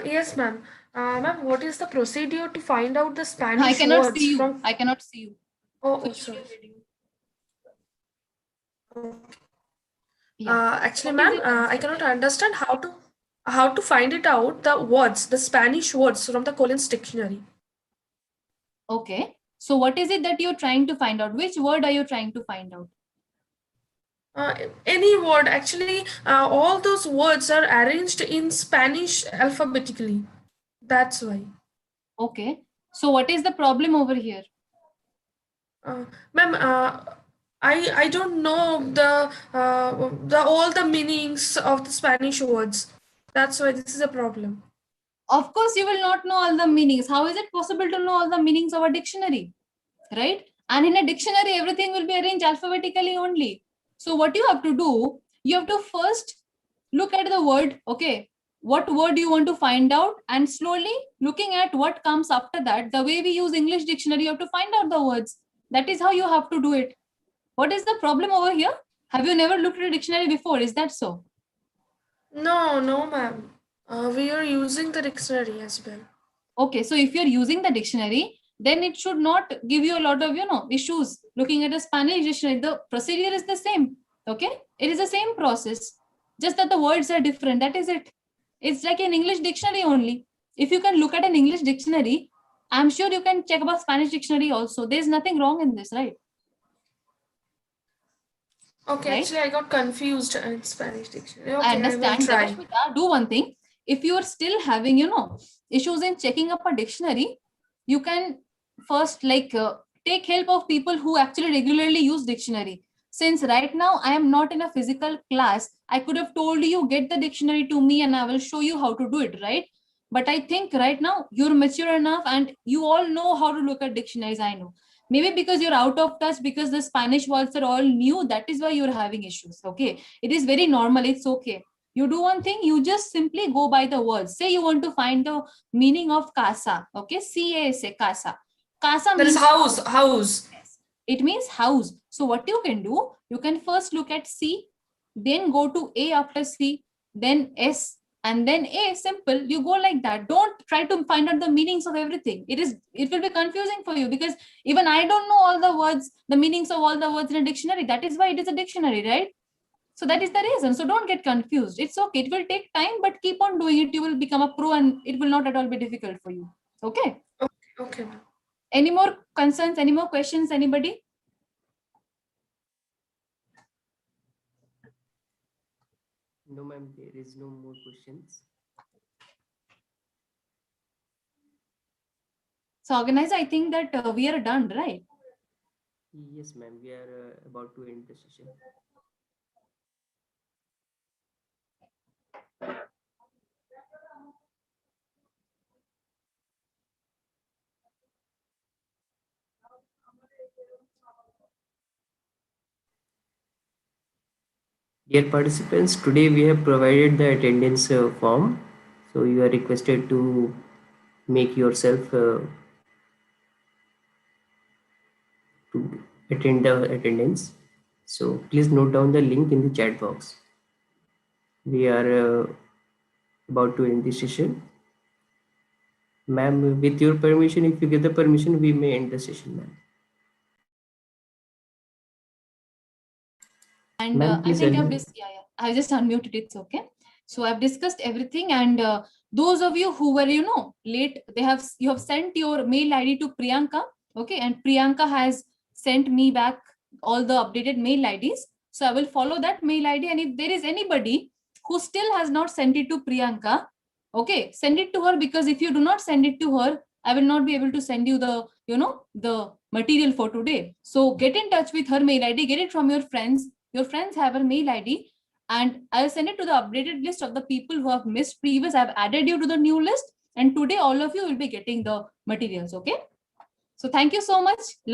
Yes, ma'am. Ma'am, what is the procedure to find out the I Spanish cannot words see you. from? I cannot see you. Oh, Switch sorry. your video. Okay. Yeah. Actually, What is ma'am, your I concern? cannot understand how to find it out, the words, the Spanish words from the Collins dictionary. Okay. So what is it that you're trying to find out? Which word are you trying to find out? Any word. Actually, all those words are arranged in Spanish alphabetically. That's why. Okay. So what is the problem over here? Ma'am, I don't know the all the meanings of the Spanish words. That's why this is a problem. Of course, you will not know all the meanings. How is it possible to know all the meanings of a dictionary? Right? And in a dictionary, everything will be arranged alphabetically only. So what you have to do, you have to first look at the word. Okay. What word you want to find out, and slowly looking at what comes after that. The way we use English dictionary, you have to find out the words. That is how you have to do it. What is the problem over here? Have you never looked at a dictionary before? Is that so? No, ma'am. We are using the dictionary as well. Okay, so if you're using the dictionary, then it should not give you a lot of, issues. Looking at a Spanish dictionary, the procedure is the same. Okay, it is the same process, just that the words are different. That is it. It's like an English dictionary only. If you can look at an English dictionary, I'm sure you can check about Spanish dictionary also. There's nothing wrong in this, right? Okay, Right? actually, I got confused in Spanish dictionary. I Okay, I will understand. try. Devashmita, do one thing. If you are still having, issues in checking up a dictionary, you can first take help of people who actually regularly use dictionary. Since right now I am not in a physical class, I could have told you get the dictionary to me and I will show you how to do it, right? But I think right now you're mature enough and you all know how to look at dictionaries. I know. Maybe because you're out of touch, because the Spanish words are all new, that is why you're having issues. Okay, it is very normal, it's okay. You do one thing, you just simply go by the words. Say you want to find the meaning of casa. Okay, C-A-S-A, casa. Casa That is means house, house. it means house. So what you can do, you can first look at C, then go to A after C, then S, and then A. Simple. You go like that. Don't try to find out the meanings of everything. It will be confusing for you, because even I don't know all the words, the meanings of all the words in a dictionary. That is why it is a dictionary, right? So that is the reason. So don't get confused. It's okay. It will take time, but keep on doing it. You will become a pro, and it will not at all be difficult for you. Okay. Okay, ma'am. Any more concerns? Any more questions? Anybody? No, ma'am, there is no more questions. So organizer, I think that we are done, right? Yes, ma'am, we are about to end the session. Dear participants, today we have provided the attendance form. So you are requested to make yourself to attend the attendance. So please note down the link in the chat box. We are about to end the session. Ma'am, with your permission, if you give the permission, we may end the session, ma'am. And Ma'am, I please think unmute. I just unmuted. It's okay. So I've discussed everything, and those of you who were, late, you have sent your mail ID to Priyanka. Okay, and Priyanka has sent me back all the updated mail IDs. So I will follow that mail ID, and if there is anybody who still has not sent it to Priyanka, okay, send it to her, because if you do not send it to her, I will not be able to send you the material for today. So get in touch with her mail ID, get it from your friends. Your friends have her mail ID, and I'll send it to the updated list of the people who have missed previous. I've added you to the new list, and today all of you will be getting the materials. Okay. So thank you so much.